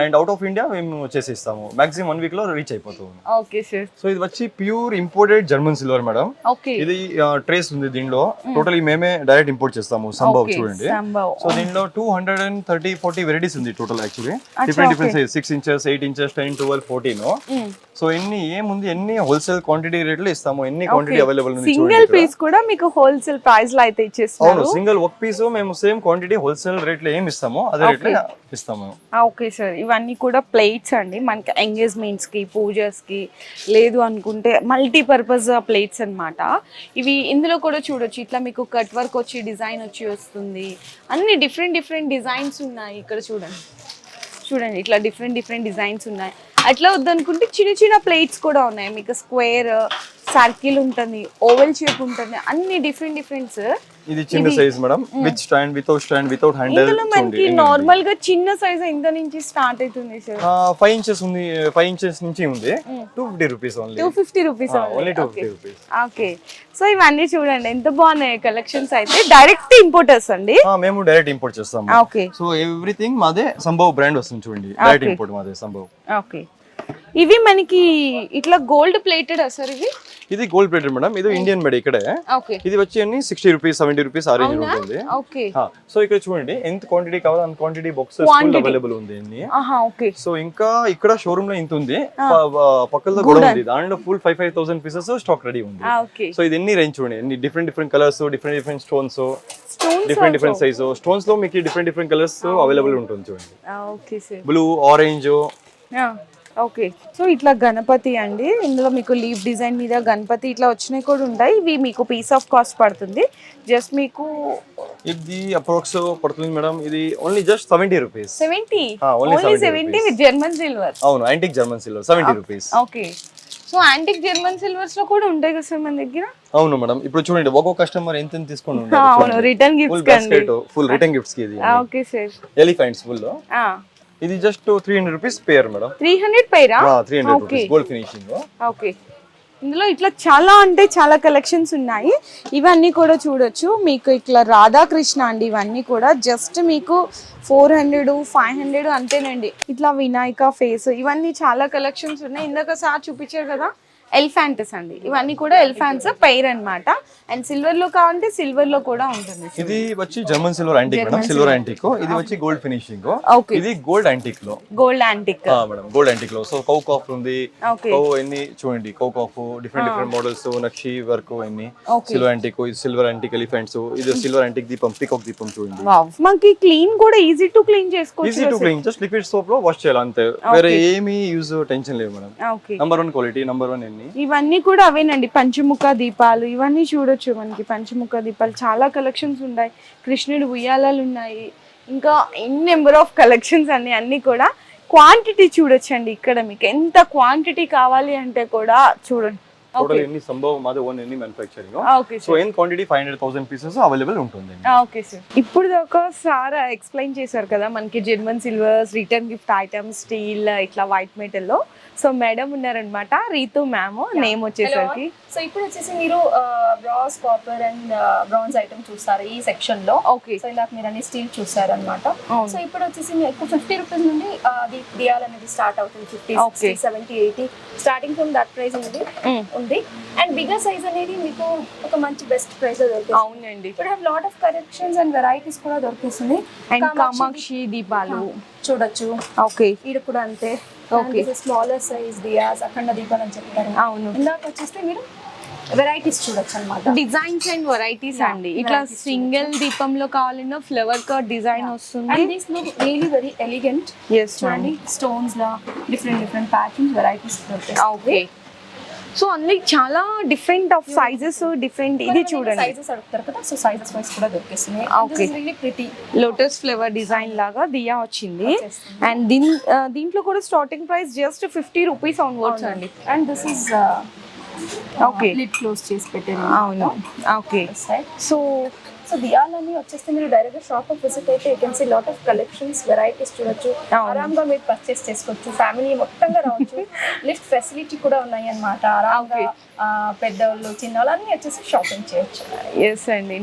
Speaker 2: అండ్ అవుట్ ఆఫ్ ఇండియా మేము చేసి ఇస్తాము. మాక్సిమం 1 week లో రీచ్ అయిపోతుంది.
Speaker 1: Okay sir.
Speaker 2: సో ఇది వచ్చి pure imported German silver madam. ఇది ట్రేస్ ఉంది దీనిలో. టోటలీ మేమే డైరెక్ట్ ఇంపోర్ట్ చేస్తాము. సంభవ్ చూడండి. సో దీనిలో 230-40 వెరైటీస్ ఉంది total actually. Different size 6 inches 8 inches sizes 10, 12, 14. So ఎన్ని హోల్సేల్ క్వాంటిటీ రేట్లు ఇస్తాము, ఎన్ని క్వాంటిటీ అవైలబుల్ ఉంది.
Speaker 1: సింగిల్ పీస్ కూడా మీకు హోల్సేల్ ప్రైస్ లో అయితే ఇచ్చేస్తారు.
Speaker 2: అవును, సింగిల్ ఒక పీస్ మేము సేమ్ క్వాంటిటీ హోల్సేల్ రేట్ లో ఏం ఇస్తామో అదే రేట్ లో ఇస్తాము.
Speaker 1: ఓకే సార్, ఇవన్నీ కూడా ప్లేట్స్ అండి, మనకి ఎంగేజ్మెంట్స్ కి, పూజస్ కి, లేదు అనుకుంటే మల్టీపర్పస్ ప్లేట్స్ అన్నమాట. ఇవి ఇందులో కూడా చూడొచ్చు, ఇట్లా మీకు కట్ వర్క్ వచ్చి డిజైన్ వచ్చి వస్తుంది. అన్ని డిఫరెంట్ డిజైన్స్ ఉన్నాయి ఇక్కడ చూడండి ఇట్లా డిఫరెంట్ డిజైన్స్ ఉన్నాయి. అట్లా వద్దనుకుంటే చిన్న ప్లేట్స్ కూడా ఉన్నాయి మీకు. స్క్వేర్, సర్కిల్ ఉంటుంది, ఓవెల్ షేప్ ఉంటుంది, అన్ని డిఫరెంట్.
Speaker 2: ఇది చిన్న size madam, with stand, without handle.
Speaker 1: ఇందులో మనకి నార్మల్ గా చిన్న సైజ్ ఎంత నుంచి స్టార్ట్ అవుతుంది సార్?
Speaker 2: 5 ఇంచెస్ ఉంది, 5 ఇంచెస్ నుంచి ఉంది. 250 rupees only. 250 rupees
Speaker 1: only 250 rupees. Okay, so ఇవన్నీ చూడండి ఎంత బాగున్నాయి కలెక్షన్స్. అయితే డైరెక్ట్ ఇంపోర్టర్స్ అండి?
Speaker 2: మేము డైరెక్ట్ ఇంపోర్ట్ చేస్తాము.
Speaker 1: ఓకే,
Speaker 2: సో ఎవ్రీథింగ్ మాదే సంభవ్ బ్రాండ్ వస్తుంది చూడండి, డైరెక్ట్ ఇంపోర్ట్ మాదే సంభవ్.
Speaker 1: ఓకే, ఇవి మనకి ఇట్లా గోల్డ్ ప్లేటెడ్ సార్?
Speaker 2: ఇది గోల్డ్ ప్లేటెడ్ మేడం, ఇది ఇండియన్ మేడ్ ఇక్కడే. ఇది వచ్చి అన్ని 60 రూపీస్, 70 రూపీస్ ఆ రేంజ్ ఉంటుంది. సో ఇక్కడ చూడండి ఎంత క్వాంటిటీ కావాలో అంత క్వాంటిటీ బాక్సెస్ అవైలబుల్ ఉంది. సో ఇంకా ఇక్కడ షోరూమ్ లో ఇంత ఉంది, పక్కన కూడా ఉంది, దాంట్లో ఫుల్ 5,000 పీసెస్ స్టాక్ రెడీ ఉంది. సో ఇది ఎన్ని రేంజ్ చూడండి, ఎన్ని different colours, different stones, different size stones లో మీకు డిఫరెంట్ కలర్స్ అవైలబుల్ ఉంటుంది చూడండి. Blue, orange.
Speaker 1: ఓకే, సో ఇట్లా గణపతి అండి, ఇందులో మీకు లీఫ్ డిజైన్ మీద గణపతి ఇట్లా వచ్చినాయి కూడా ఉంటాయి. ఇవి మీకు పీస్ ఆఫ్ కాస్ట్ పడుతుంది, జస్ట్ మీకు
Speaker 2: ఇది అప్రాక్స్ పడుతుంది మేడం. ఇది only just 70 rupees.
Speaker 1: 70 with German silver.
Speaker 2: అవును, antique German silver 70 rupees.
Speaker 1: Okay, so antique German silvers లో కూడా ఉంటాయి కదా సార్ మన దగ్గర?
Speaker 2: అవును మేడం, ఇప్పుడు చూడండి ఒక్కొక్క కస్టమర్ ఎంత తీసుకొని ఉంటారు.
Speaker 1: అవును, రిటర్న్ గిఫ్ట్స్ కండి,
Speaker 2: ఫుల్ రిటర్న్ గిఫ్ట్స్ కి ఇది.
Speaker 1: Okay sir,
Speaker 2: elephants full. ఇది జస్ట్ 300 రూపీస్ పేర్ మేడం.
Speaker 1: 300 పేరా?
Speaker 2: 300 రూపీస్ గోల్డ్ ఫినిషింగ్.
Speaker 1: ఓకే, ఇందులో ఇట్లా చాలా కలెక్షన్స్ ఉన్నాయి. ఇవన్నీ కూడా చూడొచ్చు మీకు. ఇట్లా రాధాకృష్ణ అండి, ఇవన్నీ కూడా జస్ట్ మీకు 400, 500 అంతేనండి. ఇట్లా వినాయక ఫేస్, ఇవన్నీ చాలా కలెక్షన్స్ ఉన్నాయి. ఇందాక సార్ చూపించారు కదా ఎలిఫాంట్స్ అండి, ఇవన్నీ కూడా ఎలిఫాంట్స్ పెయిర్ అన్నమాట. అండ్ సిల్వర్ లో కావాలంటే సిల్వర్ లో కూడా ఉంటుంది.
Speaker 2: ఇది వచ్చి German silver antique madam, silver antique. ఇది వచ్చి గోల్డ్ ఫినిషింగ్. ఇది గోల్డ్ యాంటిక్ లో.
Speaker 1: Gold antique
Speaker 2: madam, gold antique లో. సో కౌ కాఫ్ ఉంది, కౌ ఎన్ని చూడండి, కౌ కాఫ్ డిఫరెంట్ మోడల్స్, నక్షి వర్క్ ఎన్ని. సిల్వర్ యాంటిక్, ఇది సిల్వర్ యాంటిక్ ఎలిఫెంట్స్, ఇది సిల్వర్ యాంటిక్ దీపం, పీకాక్ దీపం చూడండి.
Speaker 1: మనకి క్లీన్ కూడా ఈజీ టు క్లీన్ చేసుకోవచ్చు.
Speaker 2: Easy to clean, just liquid soap లో వాష్ చేయాలి అంతే, వేరే ఏమీ యూజ్ టెన్షన్ లేదు మేడం. నంబర్ 1 క్వాలిటీ, నంబర్ 1 ఎన్ని.
Speaker 1: ఇవన్నీ కూడా అవేనండి, పంచముఖ దీపాలు. ఇవన్నీ చూడొచ్చు మనకి, పంచముఖ దీపాలు చాలా కలెక్షన్స్ ఉన్నాయి. కృష్ణుడు ఉయ్యాలలు ఉన్నాయి, ఇంకా నెంబర్ ఆఫ్ కలెక్షన్స్ అన్ని కూడా. క్వాంటిటీ చూడొచ్చండి ఇక్కడ, మీకు ఎంత క్వాంటిటీ కావాలి అంటే కూడా చూడండి.
Speaker 2: టోటల్ ఎన్ని సంభవ్ మాది ఓన్ ఎన్ని manufacturing.
Speaker 1: Okay,
Speaker 2: so in quantity 500,000 pieces available ఉంటుంది.
Speaker 1: ఓకే సార్, ఇప్పుడు దాకా సార్ ఎక్స్ప్లెయిన్ చేశారు కదా మనకి German silvers, return gift items, steel, ఇట్లా వైట్ మెటల్ లో. సో మేడం ఉన్నారనమాట, రీతు మ్యామ్, నేమ్ వచ్చేసరికి.
Speaker 3: సో ఇప్పుడు వచ్చేసి మీరు brass, copper and bronze item చూస్తారు ఈ సెక్షన్ లో.
Speaker 1: ఓకే,
Speaker 3: సో ఇలా మీరు అన్ని స్టీల్ చూసారు అనమాట. సో ఇప్పుడు వచ్చేసి మీకు 50 రూపీస్ నుండి దియాల్ అనేది స్టార్ట్ అవుతుంది. 50, 60, 70, 80 స్టార్టింగ్ ఫ్రమ్ దట్ ప్రైస్ ఉంది. అండ్ బిగ్గర్ సైజ్ అనేది మీకు ఒక మంచి బెస్ట్ ప్రైస్ లో దొరుకుతుంది.
Speaker 1: అవునండి,
Speaker 3: ఇప్పుడు have lot of collections and varieties కూడా దొరికిస్తుంది.
Speaker 1: అండ్ కామాక్షి దీపాలు
Speaker 3: చూడొచ్చు.
Speaker 1: ఓకే,
Speaker 3: ఇది కూడా అంతే.
Speaker 1: ఓకే,
Speaker 3: స్మాలర్ సైజ్ దియాస్, అఖండ దీపాలు అని చెప్తారు.
Speaker 1: అవును,
Speaker 3: ఇందాక వచ్చేస్తే మీరు వెరైటీస్ చూడొచ్చు అన్నమాట.
Speaker 1: డిజైన్స్ అండ్ వెరైటీస్ అండి. ఇట్లా సింగిల్ దీపంలో కావాలన్నా ఫ్లవర్ కట్ డిజైన్ వస్తుంది.
Speaker 3: And this look really very elegant. చూడండి స్టోన్స్ లా డిఫరెంట్ ప్యాటర్న్స్ వెరైటీస్ దొరుకుతాయి.
Speaker 1: ఓకే, సో అన్ని చాలా డిఫరెంట్ ఆఫ్ సైజెస్, డిఫరెంట్. ఇది చూడండి
Speaker 3: సైజెస్ అడుగుతారు కదా, సో సైజెస్ వైస్ కూడా దొరికిస్తున్నాయి.
Speaker 1: Okay,
Speaker 3: really pretty
Speaker 1: lotus flower design లాగా దియా వచ్చింది. అండ్ దీంట్లో కూడా starting price just 50 rupees onwards అండి.
Speaker 3: And this is
Speaker 1: okay,
Speaker 3: lid close చేసి పెట్టారు.
Speaker 1: అవును, ఓకే.
Speaker 3: సో దియాలని వచ్చేస్తే మీరు డైరెక్ట్ గా షాప్ విజిట్ అయితే you can see lot of collections, varieties చూడొచ్చు. ఆరాంగా మీరు పర్చేస్ చేసుకోవచ్చు, ఫ్యామిలీ మొత్తంగా రావచ్చు. లిఫ్ట్ ఫెసిలిటీ కూడా ఉన్నాయి అన్నమాట. ఆరాంగా పెద్దవాళ్ళు చిన్నవాళ్ళు అన్ని వచ్చేసి షాపింగ్ చేయొచ్చు.
Speaker 1: ఎస్ అండి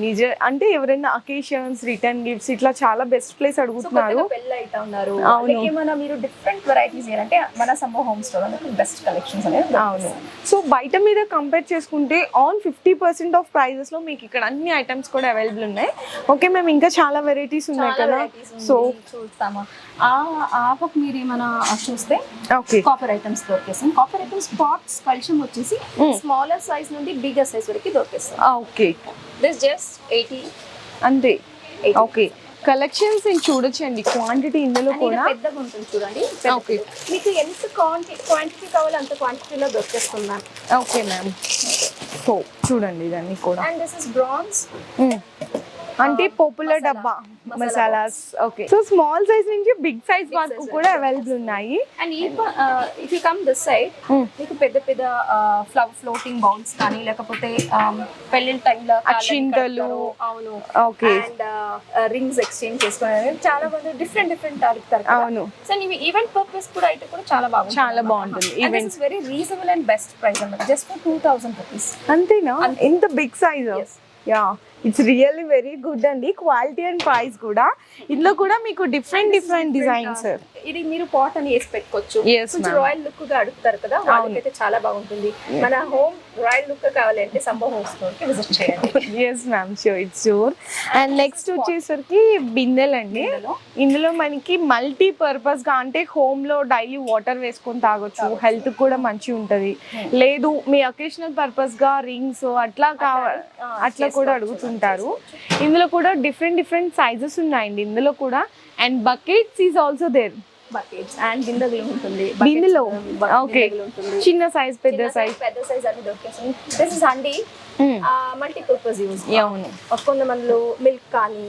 Speaker 1: అంటే ఎవరైనా అకేషన్స్ రిటర్న్ గిఫ్ట్స్ ఇట్లా చాలా బెస్ట్ ప్లేస్ అడుగుతున్నారు.
Speaker 3: పెళ్ళి అయితే ఉన్నారు, ఏమైనా మీరు డిఫరెంట్ వెరైటీస్ అంటే మన సంభవ్ హోమ్ స్టోర్ అనేది బెస్ట్ కలెక్షన్స్ అనేది.
Speaker 1: అవును. సో బయట మీద కంపేర్ చేసుకుంటే ఆన్ 50% ఆఫ్ ప్రైజెస్ లో మీకు ఇక్కడ అన్ని ఐటమ్స్ కూడా అవైలబుల్ ఉన్నాయి. ఓకే మ్యామ్, ఇంకా చాలా వెరైటీస్ ఉన్నాయి కదా, సో
Speaker 3: చూస్తాము. ఆ పక్క మీరు ఏమైనా చూస్తే
Speaker 1: ఓకే
Speaker 3: కాపర్ ఐటమ్స్ దొరికేస్తాయి. కాపర్ ఐటమ్స్ పాట్స్ కల్చర్ వచ్చేసి స్మాలర్ సైజ్ నుండి బిగ్గర్ సైజ్ వరకు దొరికేస్తాయి.
Speaker 1: ఓకే,
Speaker 3: దిస్ జస్ట్ 80
Speaker 1: అంతే. ఓకే, కలెక్షన్స్ చూడొచ్చండి, క్వాంటిటీ ఇందులో కూడా
Speaker 3: పెద్దగా ఉంటుంది చూడండి.
Speaker 1: ఓకే,
Speaker 3: మీకు ఎంత క్వాంటిటీ కావాలో అంత క్వాంటిటీలో దొరికేస్తున్నాను.
Speaker 1: Okay ma'am. సో చూడండి ఇదన్నీ కూడా.
Speaker 3: అండ్ దిస్ ఇస్ బ్రాన్స్
Speaker 1: అంటే పాపులర్ డబ్బా masalas. Okay, so small size నుంచి బిగ్ సైజ్ వరకు కూడా అవైలబుల్ ఉన్నాయి.
Speaker 3: And if you come this side మీకు పెద్ద పెద్ద ఫ్లోటింగ్ బౌల్స్ కానీ లేకపోతే పెళ్లి టైంలో
Speaker 1: చింతలు,
Speaker 3: అవును,
Speaker 1: ఓకే,
Speaker 3: అండ్ రింగ్స్ ఎక్స్చేంజ్ చేసుకునే చాలా మంది డిఫరెంట్ అడుగుతారు.
Speaker 1: అవును.
Speaker 3: సో ఇవి ఈవెంట్ పర్పస్ కూడా అయితే కూడా చాలా బాగుంటుంది. Events very reasonable and best price అన్నమాట, జస్ట్ ఫర్ 2000 రూపీస్.
Speaker 1: అంతేనా? ఎంత big size? Yeah, it's really very good అండి, క్వాలిటీ అండ్ ప్రైస్ కూడా. ఇందులో కూడా మీకు డిఫరెంట్ డిజైన్స్.
Speaker 3: ఇది మీరు పాట్ అని వేసి పెట్టుకోవచ్చు. కొంచెం రాయల్ లుక్ గా అడుగుతారు కదా, వాళ్ళకైతే చాలా బాగుంటుంది. మన హోమ్ రాయల్ లుక్ కావాలంటే సంభవ్ హోమ్ స్టోర్ కి విజిట్ చేయండి.
Speaker 1: Yes ma'am, sure, it's sure. And next వచ్చేసరికి బిందెలు అండి. ఇందులో మనకి మల్టీ పర్పస్ గా, అంటే హోమ్ లో డైలీ వాటర్ వేసుకొని తాగొచ్చు, హెల్త్ కూడా మంచిగా ఉంటది. లేదు మీ అకేషనల్ పర్పస్ గా రింగ్స్ అట్లా అట్లా కూడా అడుగుతుంటారు. ఇందులో కూడా డిఫరెంట్ సైజెస్ ఉన్నాయండి ఇందులో కూడా. And buckets is also there.
Speaker 3: Buckets and బిందెలు ఉంటుంది
Speaker 1: బిందెలో. ఓకే, చిన్న సైజ్ పెద్ద సైజ్
Speaker 3: అన్ని దొరికేస్తుంది. This is handi multipurpose use.
Speaker 1: అవును,
Speaker 3: కొంతమంది మిల్క్ కానీ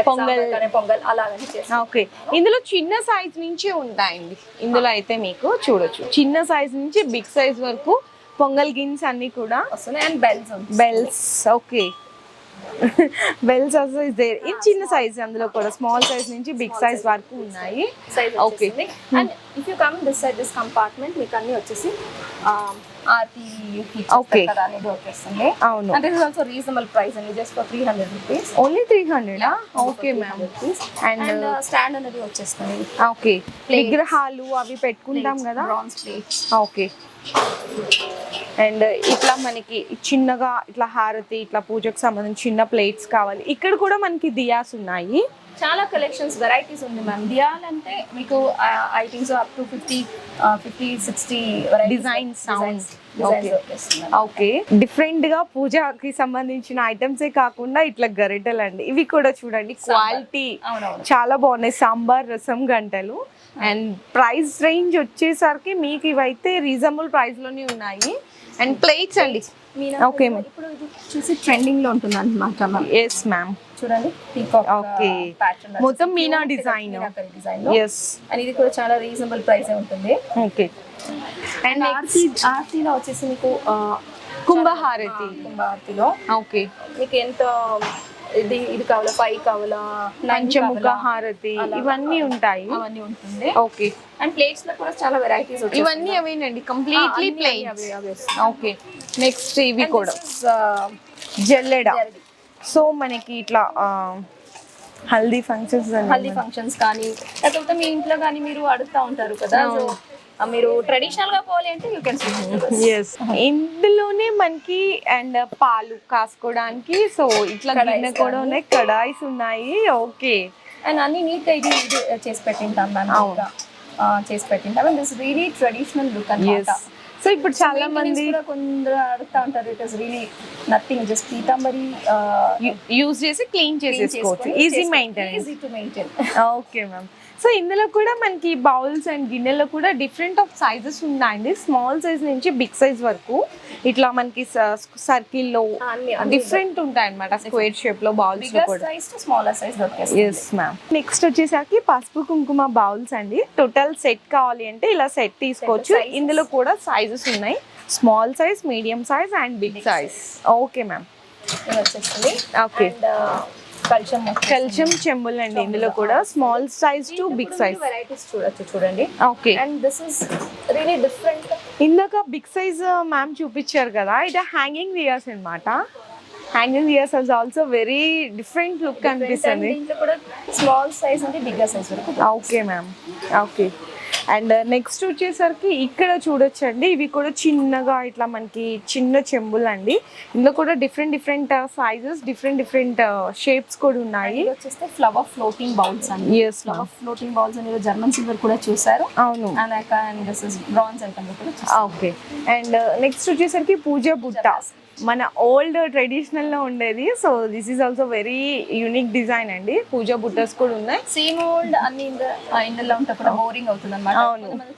Speaker 3: పొంగల్ అలాగని చేస్తారు.
Speaker 1: ఓకే, ఇందులో చిన్న సైజ్ నుంచి ఉంటాయండి. ఇందులో అయితే మీకు చూడొచ్చు చిన్న సైజ్ నుంచి బిగ్ సైజ్ వరకు పొంగల్ గిన్స్ అన్ని కూడా
Speaker 3: వస్తున్నాయి. And bells.
Speaker 1: Okay, bells also is there. ఇది చిన్న సైజ్, అందులో కూడా స్మాల్ సైజ్ నుంచి బిగ్ సైజ్ వరకు ఉన్నాయి.
Speaker 3: Okay, and if you come this side this compartment మీకు అన్ని వచ్చేసి ఆర్తి అనేది వచ్చేస్తుంది.
Speaker 1: అవును,
Speaker 3: and this is also reasonable price అండి, just for 300 rupees.
Speaker 1: Only 300. Okay ma'am.
Speaker 3: And stand అనేది వచ్చేస్తుంది.
Speaker 1: ఓకే, విగ్రహాలు అవి పెట్టుకుంటాం కదా,
Speaker 3: బ్రాన్స్ ప్లేట్స్.
Speaker 1: ఓకే. అండ్ ఇట్లా మనకి చిన్నగా ఇట్లా హారతి ఇట్లా పూజకు సంబంధించి చిన్న ప్లేట్స్ కావాలి. ఇక్కడ కూడా మనకి దియాస్ ఉన్నాయి.
Speaker 3: చాలా కలెక్షన్స్ వెరైటీస్ ఉంది మ్యామ్. దియాల్ అంటే మీకు I think so up to 50-60
Speaker 1: designs. Okay, different గా పూజకి సంబంధించిన ఐటమ్సే కాకుండా ఇట్లా గరిటెలు అండి, ఇవి కూడా చూడండి క్వాలిటీ చాలా బాగున్నాయి. సాంబార్ రసం గంటలు. అండ్ ప్రైస్ రేంజ్ వచ్చేసరికి మీకు ఇవైతే రీజనబుల్ ప్రైస్ లోనే ఉన్నాయి. అండ్ ప్లేట్స్ అండి. ఓకే మ్యామ్,
Speaker 3: ఇప్పుడు ఇది చూసి ట్రెండింగ్ లో ఉంటుంది అన్నమాట మ్యామ్.
Speaker 1: ఎస్ మ్యామ్,
Speaker 3: చూడండి
Speaker 1: ఓకే, మొత్తం మీనా డిజైన్. ఎస్,
Speaker 3: అండ్ ఇది కూడా చాలా రీజనబుల్ ప్రైస్ ఉంటుంది.
Speaker 1: ఓకే, అండ్
Speaker 3: ఆర్తిలో వచ్చేసి మీకు
Speaker 1: కుంభహారతిలో ఓకే
Speaker 3: మీకు ఎంత ఇది కావాలా, 5 కావాలా,
Speaker 1: పంచముఖ హారతి ఇవన్నీ ఉంటాయి.
Speaker 3: అవన్నీ ఉంటుంది.
Speaker 1: ఓకే,
Speaker 3: అండ్ ప్లేట్స్ లో కూడా చాలా వెరైటీస్ వచ్చాయి.
Speaker 1: ఇవన్నీ అవేనండి, కంప్లీట్లీ ప్లేట్స్. ఓకే, నెక్స్ట్ ఇవి కూడా జల్లెడ. సో మనకి ఇట్లా హల్దీ ఫంక్షన్స్
Speaker 3: కానీ లేకపోతే మీ ఇంట్లో కానీ మీరు అడుగుతా ఉంటారు కదా, సో మీరు ట్రెడిషనల్ గా పోవాలి అంటే యూ కెన్
Speaker 1: ఎస్. ఇందులోనే మనకి అండ్ పాలు కాసుకోవడానికి సో ఇట్లా గిన్నె కూడా ఉన్నాయి, కడాయిస్ ఉన్నాయి. ఓకే,
Speaker 3: అండ్ అన్ని నీట్ గా ఇది చేసి పెట్టింటాం మ్యామ్, చేసి పెట్టింటాం. And this really traditional look అన్నమాట.
Speaker 1: సో ఇప్పుడు చాలా మంది
Speaker 3: కొందరు అడుగుతా ఉంటారు, it is really nothing, just Pitambari
Speaker 1: use చేసి క్లీన్ చేసేసుకోవచ్చు, easy to maintain. Okay ma'am. So ఇందులో కూడా మనకి బౌల్స్ అండ్ గిన్నెలో కూడా డిఫరెంట్ ఆఫ్ సైజెస్ ఉన్నాయండి, స్మాల్ సైజ్ నుంచి బిగ్ సైజ్ వరకు. ఇట్లా మనకి సర్కిల్లో డిఫరెంట్ ఉంటాయి అన్నమాట, స్క్వేర్ షేప్ లో బౌల్స్ లో కూడా. Yes ma'am. నెక్స్ట్ వచ్చేసరికి పసుపు కుంకుమ బౌల్స్ అండి. టోటల్ సెట్ కావాలి అంటే ఇలా సెట్ తీసుకోవచ్చు. ఇందులో కూడా సైజెస్ ఉన్నాయి, small size, medium size and big size. Okay ma'am. Okay, కల్చం చెంబులు అండి. ఇందులో కూడా small size to big size
Speaker 3: varieties చూడొచ్చు, చూడండి.
Speaker 1: Okay,
Speaker 3: and this is really different
Speaker 1: ఇందాక బిగ్ సైజ్ మ్యామ్ చూపించారు కదా, ఇది హ్యాంగింగ్ ఇయర్స్ అన్నమాట. Hanging ears is also very different look అనిపిస్తుంది.
Speaker 3: దీంట్లో కూడా స్మాల్ సైజ్ నుండి బిగ్గర్ సైజ్ వరకు.
Speaker 1: Okay ma'am, okay. And next వచ్చేసరికి ఇక్కడ చూడొచ్చండి, ఇవి కూడా చిన్నగా ఇట్లా మనకి చిన్న చెంబులు అండి. ఇందులో కూడా డిఫరెంట్ సైజెస్, డిఫరెంట్ షేప్స్ కూడా ఉన్నాయి.
Speaker 3: ఇది వచ్చేస్తే ఫ్లవర్ ఫ్లోటింగ్ బౌల్స్ అండి. ఫ్లవర్ ఫ్లోటింగ్ బౌల్స్ అనేది జర్మన్ సిల్వర్ కూడా చూసారు.
Speaker 1: అవును.
Speaker 3: And this is bronze item కూడా చూసారు.
Speaker 1: ఓకే. అండ్ నెక్స్ట్ వచ్చేసరికి పూజ బుట్ట, మన ఓల్డ్ ట్రెడిషనల్ లో ఉండేది. So this is also very unique design అండి. పూజా బుట్టస్ కూడా ఉన్నాయి.
Speaker 3: సేమ్ ఓల్డ్ అన్ని ఇందులో ఉంటే కూడా బోరింగ్ అవుతుంది అనమాట.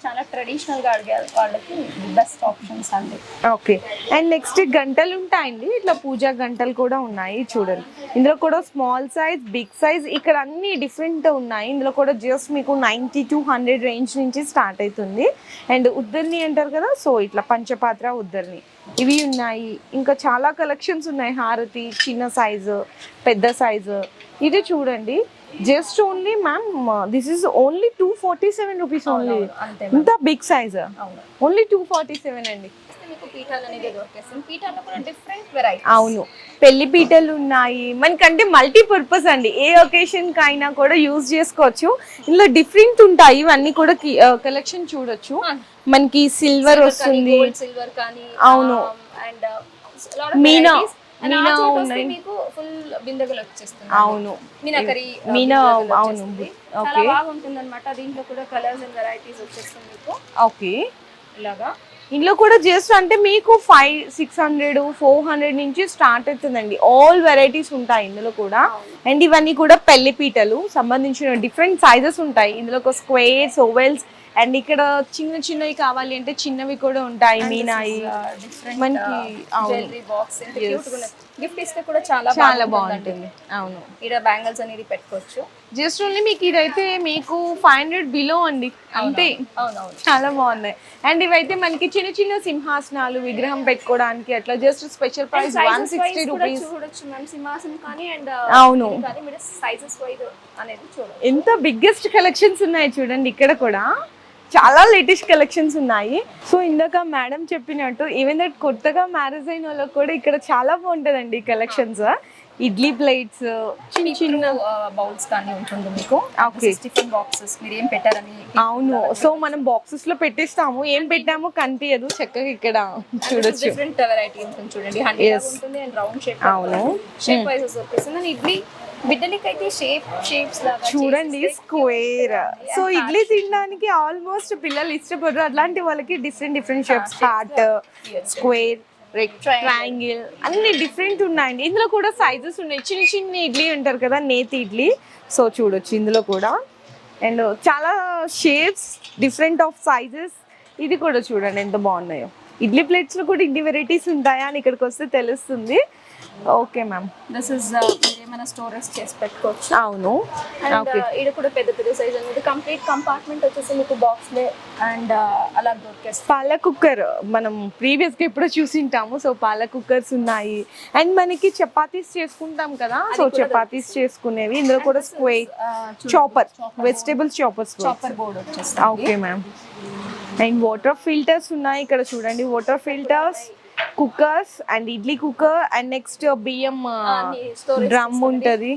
Speaker 3: చాలా ట్రెడిషనల్ గా అడిగే వాళ్ళకి బెస్ట్ ఆప్షన్స్ అండి.
Speaker 1: ఓకే. అండ్ నెక్స్ట్ గంటలు ఉంటాయండి, ఇట్లా పూజా గంటలు కూడా ఉన్నాయి చూడండి. ఇందులో కూడా స్మాల్ సైజ్, బిగ్ సైజ్, ఇక్కడ అన్ని డిఫరెంట్ ఉన్నాయి. ఇందులో కూడా జస్ట్ మీకు 90 to 100 రేంజ్ నుంచి స్టార్ట్ అవుతుంది. అండ్ ఉద్దర్ని అంటారు కదా, సో ఇట్లా పంచపాత్ర ఉద్దర్ని ఇవి ఉన్నాయి. ఇంకా చాలా కలెక్షన్స్ ఉన్నాయి. హారతి, చిన్న సైజు, పెద్ద సైజు. ఇది చూడండి, just only ma'am this is only 247 rupees only. ఇంత బిగ్ సైజ్ ఓన్లీ 247 అండి. అవును, పెళ్లి పీటలు ఉన్నాయి మనకంటే. మల్టీపర్పస్ అండి, ఏ ఒకేషన్ కైనా కూడా యూజ్ చేసుకోవచ్చు. ఇందులో డిఫరెంట్ ఉంటాయి, ఇవన్నీ కూడా కలెక్షన్ చూడొచ్చు. మనకి సిల్వర్ వస్తుంది,
Speaker 3: సిల్వర్ కానీ
Speaker 1: అవును, మీనా మీనా ఉన్నాయి,
Speaker 3: మీకు ఫుల్ బిందెగలు వచ్చేస్తుంది.
Speaker 1: అవును,
Speaker 3: మీనా
Speaker 1: అవును,
Speaker 3: చాలా బాగుంటుంది అనమాట. దీంట్లో కూడా కలర్స్ అండ్ వెరైటీస్ వచ్చేస్తుంది మీకు.
Speaker 1: ఓకే.
Speaker 3: ఇలాగా
Speaker 1: ఇందులో కూడా జస్ట్ అంటే మీకు 500-600 400 నుంచి స్టార్ట్ అవుతుందండి. ఆల్ వెరైటీస్ ఉంటాయి ఇందులో కూడా. అండ్ ఇవన్నీ కూడా పెళ్లి పీటలు సంబంధించిన డిఫరెంట్ సైజెస్ ఉంటాయి. ఇందులో ఒక స్క్వేర్స్, ఓవెల్స్, అండ్ ఇక్కడ చిన్న చిన్నవి కావాలి అంటే చిన్నవి కూడా ఉంటాయి. మీనాయి మనకి
Speaker 3: జ్యువెలరీ బాక్స్ గిఫ్ట్ ఇస్తే కూడా చాలా
Speaker 1: బాగుంటుంది. అవును,
Speaker 3: ఇక్కడ బ్యాంగిల్స్ అనేది పెట్టుకోవచ్చు.
Speaker 1: జస్ట్ ఓన్లీ మీకు ఇదైతే మీకు 500 బిలో అండి, అంతే. చాలా బాగున్నాయి. అండ్ ఇవైతే మనకి చిన్న చిన్న సింహాసనాలు, విగ్రహం పెట్టుకోవడానికి అట్లా జస్ట్ స్పెషల్ ప్రైస్ 160 రూపీస్
Speaker 3: చూడొచ్చు మ్యామ్. సింహాసనం కానీ అండ్
Speaker 1: అవును,
Speaker 3: సైజెస్ వైజ్ అనేది చూడండి.
Speaker 1: ఎంత బిగ్గెస్ట్ కలెక్షన్స్ ఉన్నాయి చూడండి. ఇక్కడ కూడా చాలా లేటెస్ట్ కలెక్షన్స్ ఉన్నాయి. సో ఇందాక మేడం చెప్పినట్టు ఈవెన్ దట్ కొత్తగా మ్యారేజ్ అయిన వాళ్ళకి కూడా ఇక్కడ చాలా బాగుంటుందండి కలెక్షన్స్. ఇడ్లీ ప్లేట్స్, చిన్న చిన్న
Speaker 3: బౌల్స్ కానీ ఉంటుంది మీకు.
Speaker 1: ఓకే.
Speaker 3: టిఫిన్ బాక్సెస్ మీరు ఏం పెట్టారని.
Speaker 1: అవును, సో మనం బాక్సెస్ లో పెట్టేస్తాము, ఏం పెట్టామో కనిపించదు. చక్కగా ఇక్కడ చూడొచ్చు.
Speaker 3: డిఫరెంట్ వెరైటీ ఉంటుంది చూడండి. 100 ఉంటుంది అండ్ రౌండ్ షేప్.
Speaker 1: అవును,
Speaker 3: షేప్ వైజెస్ వచ్చేస్తుంది. అండ్ ఇడ్లీ బిడ్డలకి అయితే షేప్స్ లాగా
Speaker 1: చూడండి, స్క్వేర్. సో ఇడ్లీ తినడానికి ఆల్మోస్ట్ పిల్లలు ఇష్టపడరు. అట్లాంటి వాళ్ళకి different shapes, heart, square, triangle అన్ని డిఫరెంట్ ఉన్నాయండి. ఇందులో కూడా సైజెస్ ఉన్నాయి. చిన్న చిన్న ఇడ్లీ అంటారు కదా, నేతి ఇడ్లీ. సో చూడొచ్చు ఇందులో కూడా. అండ్ చాలా షేప్స్, డిఫరెంట్ ఆఫ్ సైజెస్. ఇది కూడా చూడండి ఎంత బాగున్నాయో. ఇడ్లీ ప్లేట్స్ లో కూడా ఇన్ని వెరైటీస్ ఉంటాయా అని ఇక్కడికి వస్తే తెలుస్తుంది. ఓకే మ్యామ్,
Speaker 3: దిస్ ఇస్ ఏమైనా స్టోరేజ్ చేసి పెట్టుకోవచ్చు.
Speaker 1: అవును.
Speaker 3: ఓకే. ఇది కూడా పెద్ద సైజ్ అనేది. కంప్లీట్ కంపార్ట్మెంట్ వచ్చేసి మీకు బాక్స్ లే అండ్ అలా దొరికేస్తుంది.
Speaker 1: పాల కుక్కర్ మనం ప్రీవియస్ గా ఎప్పుడో చూసింటాము. సో పాల కుక్కర్స్ ఉన్నాయి. అండ్ మనకి చపాతీస్ చేసుకుంటాం కదా, సో చపాతీస్ చేసుకునేవి. ఇందులో కూడా square chopper, vegetables chopper
Speaker 3: board వచ్చేస్తుంది.
Speaker 1: Okay ma'am. And water filters ఉన్నాయి ఇక్కడ చూడండి. Water filters, cookers and idli cooker and next బియ్యం డ్రమ్ ఉంటది.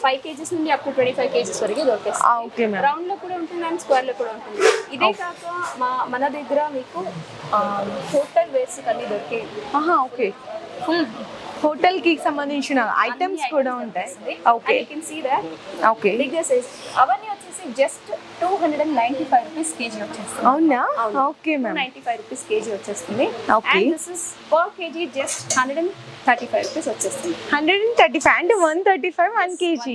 Speaker 3: 5 kgs నుండి అప్ టు 25 kgs వరకు దొరికేస్తుంది.
Speaker 1: Okay ma'am.
Speaker 3: రౌండ్ లో కూడా ఉంటుంది అండ్ స్క్వేర్ లో కూడా ఉంటుంది. ఇదే కాక మన దగ్గర మీకు హోటల్ వేర్స్ అన్ని దొరికాయి.
Speaker 1: ఓకే, ఫుల్ హోటల్ కి సంబంధించిన ఐటమ్స్ కూడా ఉంటాయి. Okay,
Speaker 3: you can see that.
Speaker 1: Okay,
Speaker 3: bigger size అవన్నీ వచ్చేసి జస్ట్ 295 రూపీస్ కేజీ వచ్చేస్తుంది.
Speaker 1: అవునా? ఓకే మ్యామ్,
Speaker 3: 295 రూపీస్ కేజీ వచ్చేస్తుంది.
Speaker 1: Okay.
Speaker 3: And this is per kg just 135 rupees వచ్చేస్తుంది.
Speaker 1: 135 అంటే 135 1 kg.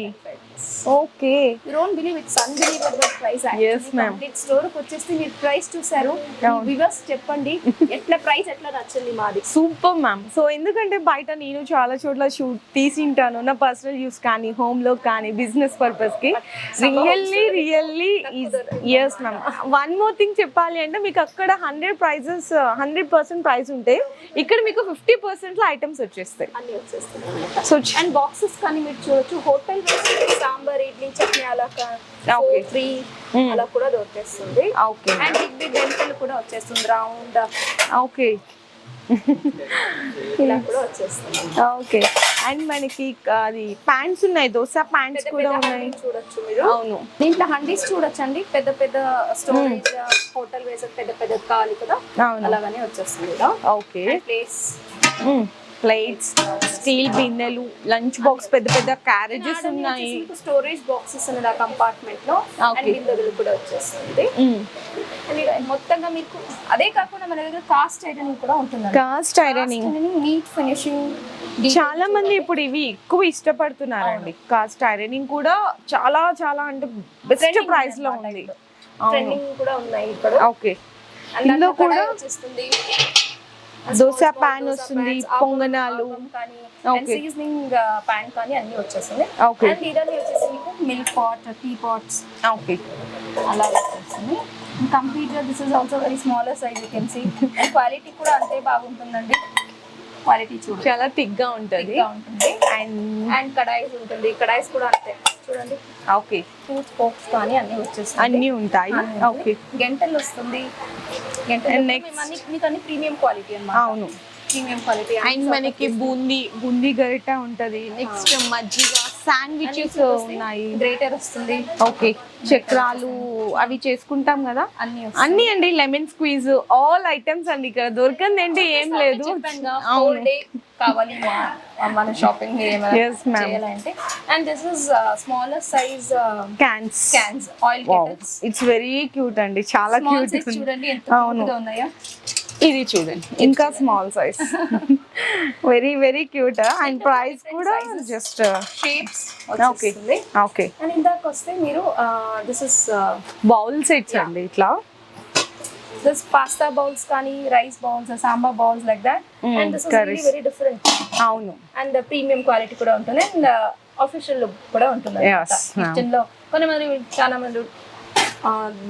Speaker 1: Okay,
Speaker 3: you don't believe it's unbelievable price.
Speaker 1: Yes, ma'am.
Speaker 3: కంప్లీట్ స్టోర్ కి వచ్చేస్తే మీరు ప్రైస్ చూసారు. వ్యూవర్స్ చెప్పండి ఎట్లా ప్రైస్ ఎట్లా నచ్చింది మాది.
Speaker 1: Super ma'am. సో ఎందుకంటే బయట నేను చాలా చోట్ల షూట్ తీసింటాను, నా పర్సనల్ యూస్ కానీ, హోమ్ లో కానీ, బిజినెస్ పర్పస్ కి. Really yes ma'am. One more thing చెప్పాలి అంటే మీకు అక్కడ 100% ప్రైస్ ఉంటే ఇక్కడ మీకు 50% లో ఐటమ్స్ వచ్చేస్తాయి.
Speaker 3: అన్ని వచ్చేస్తాయి.
Speaker 1: సో
Speaker 3: అండ్ బాక్సెస్ కానీ మీరు చూడొచ్చు. హోటల్ సాంబార్, ఇడ్లీ, చట్నీ అలా
Speaker 1: Okay.
Speaker 3: 3 అలా కూడా దొరికేస్తుంది.
Speaker 1: ఓకే
Speaker 3: అండ్ బిగ్ డెంటల్ కూడా వచ్చేస్తుంది, రౌండ్
Speaker 1: ఓకే
Speaker 3: ఇలా కూడా వచ్చేస్తుంది.
Speaker 1: ఓకే. అండ్ మనకి అది ప్యాంట్స్ ఉన్నాయి, దోసా ప్యాంట్స్ కూడా ఉన్నాయి
Speaker 3: చూడొచ్చు మీరు.
Speaker 1: అవును.
Speaker 3: దీంట్లో హండీస్ చూడొచ్చండి, పెద్ద పెద్ద స్టోరేజ్ హోటల్ వేసే పెద్ద పెద్ద కాలి కదా,
Speaker 1: అవును.
Speaker 3: అలాగనే వచ్చేస్తుంది.
Speaker 1: ఓకే.
Speaker 3: ప్లేస్
Speaker 1: ప్లేట్స్, స్టీల్ బిన్నెలు, లంచ్ బాక్స్, పెద్ద పెద్ద క్యారేజెస్ ఉన్నాయి.
Speaker 3: స్టోరేజ్ బాక్సెస్ అనేది ఆ కంపార్ట్మెంట్ లో, అండ్ బిందెలు కూడా వచ్చేస్తుంది. అండ్ మొత్తంగా మీకు అదే కాకుండా మన దగ్గర కాస్ట్ ఐరనింగ్ కూడా ఉంటుంది.
Speaker 1: Cast ironing,
Speaker 3: neat finishing.
Speaker 1: చాలా మంది ఇప్పుడు ఇవి ఎక్కువ ఇష్టపడుతున్నారండి. కాస్ట్ ఐరనింగ్ కూడా చాలా చాలా అంటే బెస్ట్ ప్రైస్ లో ఉంది.
Speaker 3: ట్రెండింగ్ కూడా ఉన్నాయి ఇక్కడ.
Speaker 1: ఓకే.
Speaker 3: ఇందులో కూడా వచ్చేస్తుంది
Speaker 1: దోసా పాన్ వస్తుంది, పొంగనాలు
Speaker 3: సీజనింగ్ పాన్ కానీ అన్ని వచ్చేస్తుంది.
Speaker 1: ఓకే.
Speaker 3: అండ్ ఇదన్నీ వచ్చేసి మీకు milk pot, tea pots
Speaker 1: okay
Speaker 3: అలా వచ్చేస్తుంది. కంప్లీట్ గా this is also very smaller size, you can see. And quality కూడా అంతే బాగుంటుందండి. క్వాలిటీ చూడండి,
Speaker 1: చాలా థిక్ గా ఉంటుంది.
Speaker 3: అండ్ కడాయిస్ ఉంటుంది, కడాయిస్ కూడా అంతే చూడండి.
Speaker 1: ఓకే.
Speaker 3: టూత్ ఫోక్స్ కానీ అన్ని వచ్చేస్తాయి,
Speaker 1: అన్ని ఉంటాయి. ఓకే.
Speaker 3: గంటలు వస్తుంది. గంటలు మీకు అన్ని ప్రీమియం క్వాలిటీ అన్నమాట.
Speaker 1: అవును,
Speaker 3: ప్రీమియం క్వాలిటీ.
Speaker 1: అండ్ మనకి బూందీ గరిట ఉంటది. నెక్స్ట్ మజ్జిగ, శాండ్విచెస్ ఉన్నాయి,
Speaker 3: గ్రేటర్ వస్తుంది.
Speaker 1: ఓకే. చక్రాలు అవి చేసుకుంటాం కదా, అన్ని అండి. లెమన్ స్క్వీజ్, ఆల్ ఐటమ్స్ అండి. ఇక్కడ దొరకంది ఏంటి ఏం లేదు.
Speaker 3: కావాలి మన షాపింగ్ చేయాలంటే. And this is smaller size
Speaker 1: cans
Speaker 3: oil kettles.
Speaker 1: It's very cute అండి, చాలా క్యూట్.
Speaker 3: చూడండి ఎంత క్యూట్ గా ఉన్నాయో.
Speaker 1: ఇది చూడండి, ఇంకా small size, very very cute. And price కూడా just
Speaker 3: shapes.
Speaker 1: Okay. Okay.
Speaker 3: And ఇందాక వస్తే మీరు దిస్ ఇస్
Speaker 1: బౌల్ సెట్స్ అండి. ఇట్లా
Speaker 3: దిస్ పాస్తా బౌల్స్ కానీ, rice bowls, sambar bowls like that. And this is really very different.
Speaker 1: అవును.
Speaker 3: అండ్ ప్రీమియం క్వాలిటీ కూడా ఉంటుంది, అండ్ ఆఫీషియల్ లుక్ కూడా ఉంటుంది. కిచెన్ లో కొంతమంది చాలా మంది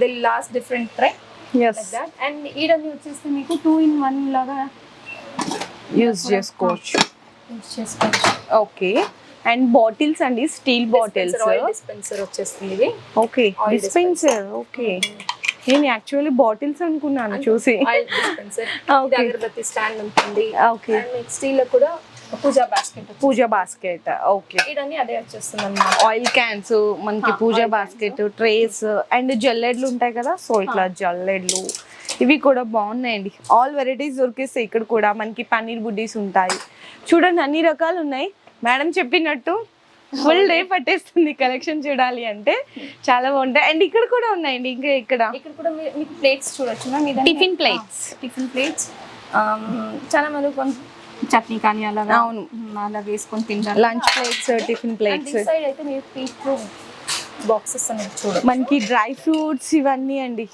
Speaker 3: the last different right.
Speaker 1: Yes.
Speaker 3: Like that. And ఈడని వచ్చేసి మీకు 2-in-1 లాగా
Speaker 1: యూజ్ చేసుకోవచ్చు. ఓకే. అండ్ బాటిల్స్ అండి, స్టీల్ బాటిల్స్.
Speaker 3: ఆయిల్ డిస్పెన్సర్ వచ్చేస్తుంది ఇది.
Speaker 1: ఓకే. డిస్పెన్సర్. ఓకే. నేను యాక్చువల్లీ బాటిల్స్ అనుకున్నాను చూసి.
Speaker 3: Oil dispenser. అగరబత్తి స్టాండ్ ఉంటుంది.
Speaker 1: ఓకే.
Speaker 3: అండ్ స్టీల్ లో కూడా పూజా బాస్కెట్.
Speaker 1: ఓకే.
Speaker 3: ఇదన్నీ అదే వచ్చేస్తుంది అన్నమాట.
Speaker 1: ఆయిల్ క్యాన్స్, మనకి పూజా బాస్కెట్, ట్రేస్, అండ్ జల్లెడ్లు ఉంటాయి కదా, సో ఇట్లా జల్లెడ్లు ఇవి కూడా బాగున్నాయండి. ఆల్ వెరైటీస్ దొరికేస్తాయి ఇక్కడ కూడా. మనకి పన్నీర్ బుడ్డీస్ ఉంటాయి. చూడండి, అన్ని రకాలు ఉన్నాయి. మేడం చెప్పినట్టు ఫుల్ డే పట్టేస్తుంది కలెక్షన్ చూడాలి అంటే. చాలా బాగుంటాయి. అండ్ ఇక్కడ కూడా ఉన్నాయండి. ఇంకా ఇక్కడ
Speaker 3: కూడా మీకు ప్లేట్స్ చూడొచ్చు. టిఫిన్ ప్లేట్స్ చాలా మంది చట్నీ కానీ అలాగా.
Speaker 1: అవును,
Speaker 3: అలా వేసుకొని తింటారు.
Speaker 1: Lunch plates, tiffin plates.
Speaker 3: Side అయితే మీరు పీట్ బాక్సెస్ అనేది చూడండి.
Speaker 1: మనకి డ్రై ఫ్రూట్స్ ఇవన్నీ అండి.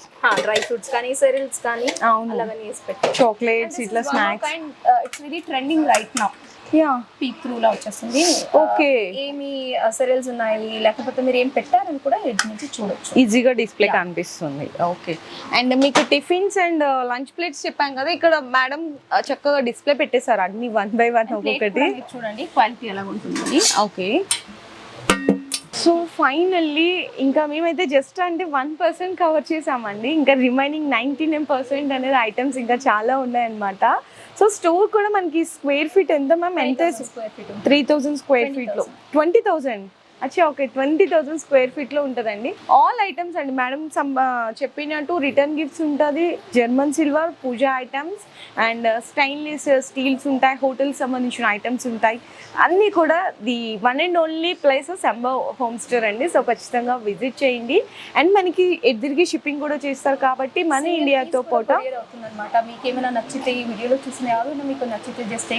Speaker 3: డ్రై ఫ్రూట్స్ కానీ, సెరియల్స్ కానీ అలాగని వేసి పెట్టారు.
Speaker 1: చాక్లెట్స్, ఇట్లా snacks.
Speaker 3: It's very trending right now. Peak through లా వచ్చేస్తుంది.
Speaker 1: ఓకే.
Speaker 3: ఏమి సెరియల్స్ ఉన్నాయి, లేకపోతే మీరు ఏం పెట్టారని కూడా ఎడ్జ్ నుంచి చూడొచ్చు,
Speaker 1: ఈజీగా డిస్ప్లే కనిపిస్తుంది. ఓకే. అండ్ మీకు టిఫిన్స్ అండ్ లంచ్ ప్లేట్స్ చెప్పాం కదా, ఇక్కడ మేడం చక్కగా డిస్ప్లే పెట్టేశారు అన్ని 1 by 1 ఒక్కొక్కటి.
Speaker 3: చూడండి క్వాలిటీ ఎలా ఉంటుంది.
Speaker 1: ఓకే. సో ఫైనల్లీ ఇంకా మేమైతే జస్ట్ అంటే 1% కవర్ చేసామండి. ఇంకా రిమైనింగ్ 99% అనేది ఐటమ్స్ ఇంకా చాలా ఉన్నాయన్నమాట. సో స్టోర్ కూడా మనకి స్క్వేర్ ఫీట్ ఎంత మ్యామ్? ఎంత? 3000 స్క్వేర్ ఫీట్ లో 20,000. అచ్చా, ఓకే. 20,000 స్క్వేర్ ఫీట్ లో ఉంటుందండి. ఆల్ ఐటమ్స్ అండి. మేడం చెప్పినట్టు రిటర్న్ గిఫ్ట్స్ ఉంటుంది, German silver, puja items, and stainless steels ఉంటాయి, హోటల్స్ సంబంధించిన ఐటమ్స్ ఉంటాయి. అన్నీ కూడా the one and only place Sambhav home store అండి. సో ఖచ్చితంగా విజిట్ చేయండి. అండ్ మనకి ఎదురుకి షిప్పింగ్ కూడా చేస్తారు కాబట్టి మన ఇండియాతో పాటు
Speaker 3: అవుతుందన్నమాట. మీకు ఏమైనా నచ్చితే ఈ వీడియోలో చూసిన ఏమైనా మీకు నచ్చితే just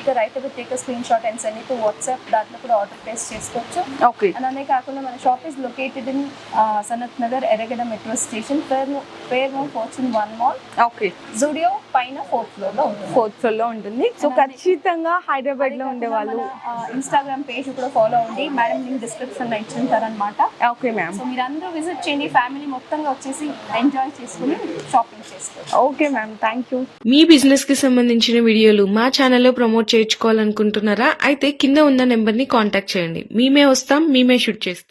Speaker 3: take screen shot and send to WhatsApp. దాంట్లో కూడా ఆర్డర్ ప్లేస్ చేసుకోవచ్చు.
Speaker 1: ఓకే.
Speaker 3: అలానే కాకుండా మన shop is located in Sanath Nagar, Erragadda metro station, Fairmount Fortune 1 mall.
Speaker 1: Okay.
Speaker 3: Zudio పైన 4th ఫ్లోర్ లో ఉంటుంది.
Speaker 1: సో ఖచ్చితంగా హైదరాబాద్ లో ఉండే వాళ్ళు
Speaker 3: ఇన్స్టాగ్రామ్ పేజ్ కూడా ఫాలో అవ్వండి. మేడం లింక్ డిస్క్రిప్షన్ లో ఇచ్చింటారనమాట.
Speaker 1: Okay ma'am.
Speaker 3: సో మీరు అందరూ విజిట్ చేయండి, ఫ్యామిలీ మొత్తంగా వచ్చేసి ఎంజాయ్ చేసుకుని షాపింగ్ చేసుకోండి.
Speaker 1: Okay ma'am, thank you.
Speaker 4: Me business కి సంబంధించిన వీడియోలు మా ఛానల్లో ప్రమోట్ చేయించుకోవాలనుకుంటున్నారా? అయితే కింద ఉన్న నెంబర్ ని కాంటాక్ట్ చేయండి. మేమే వస్తాం, మేమే షూట్ చేస్తాం.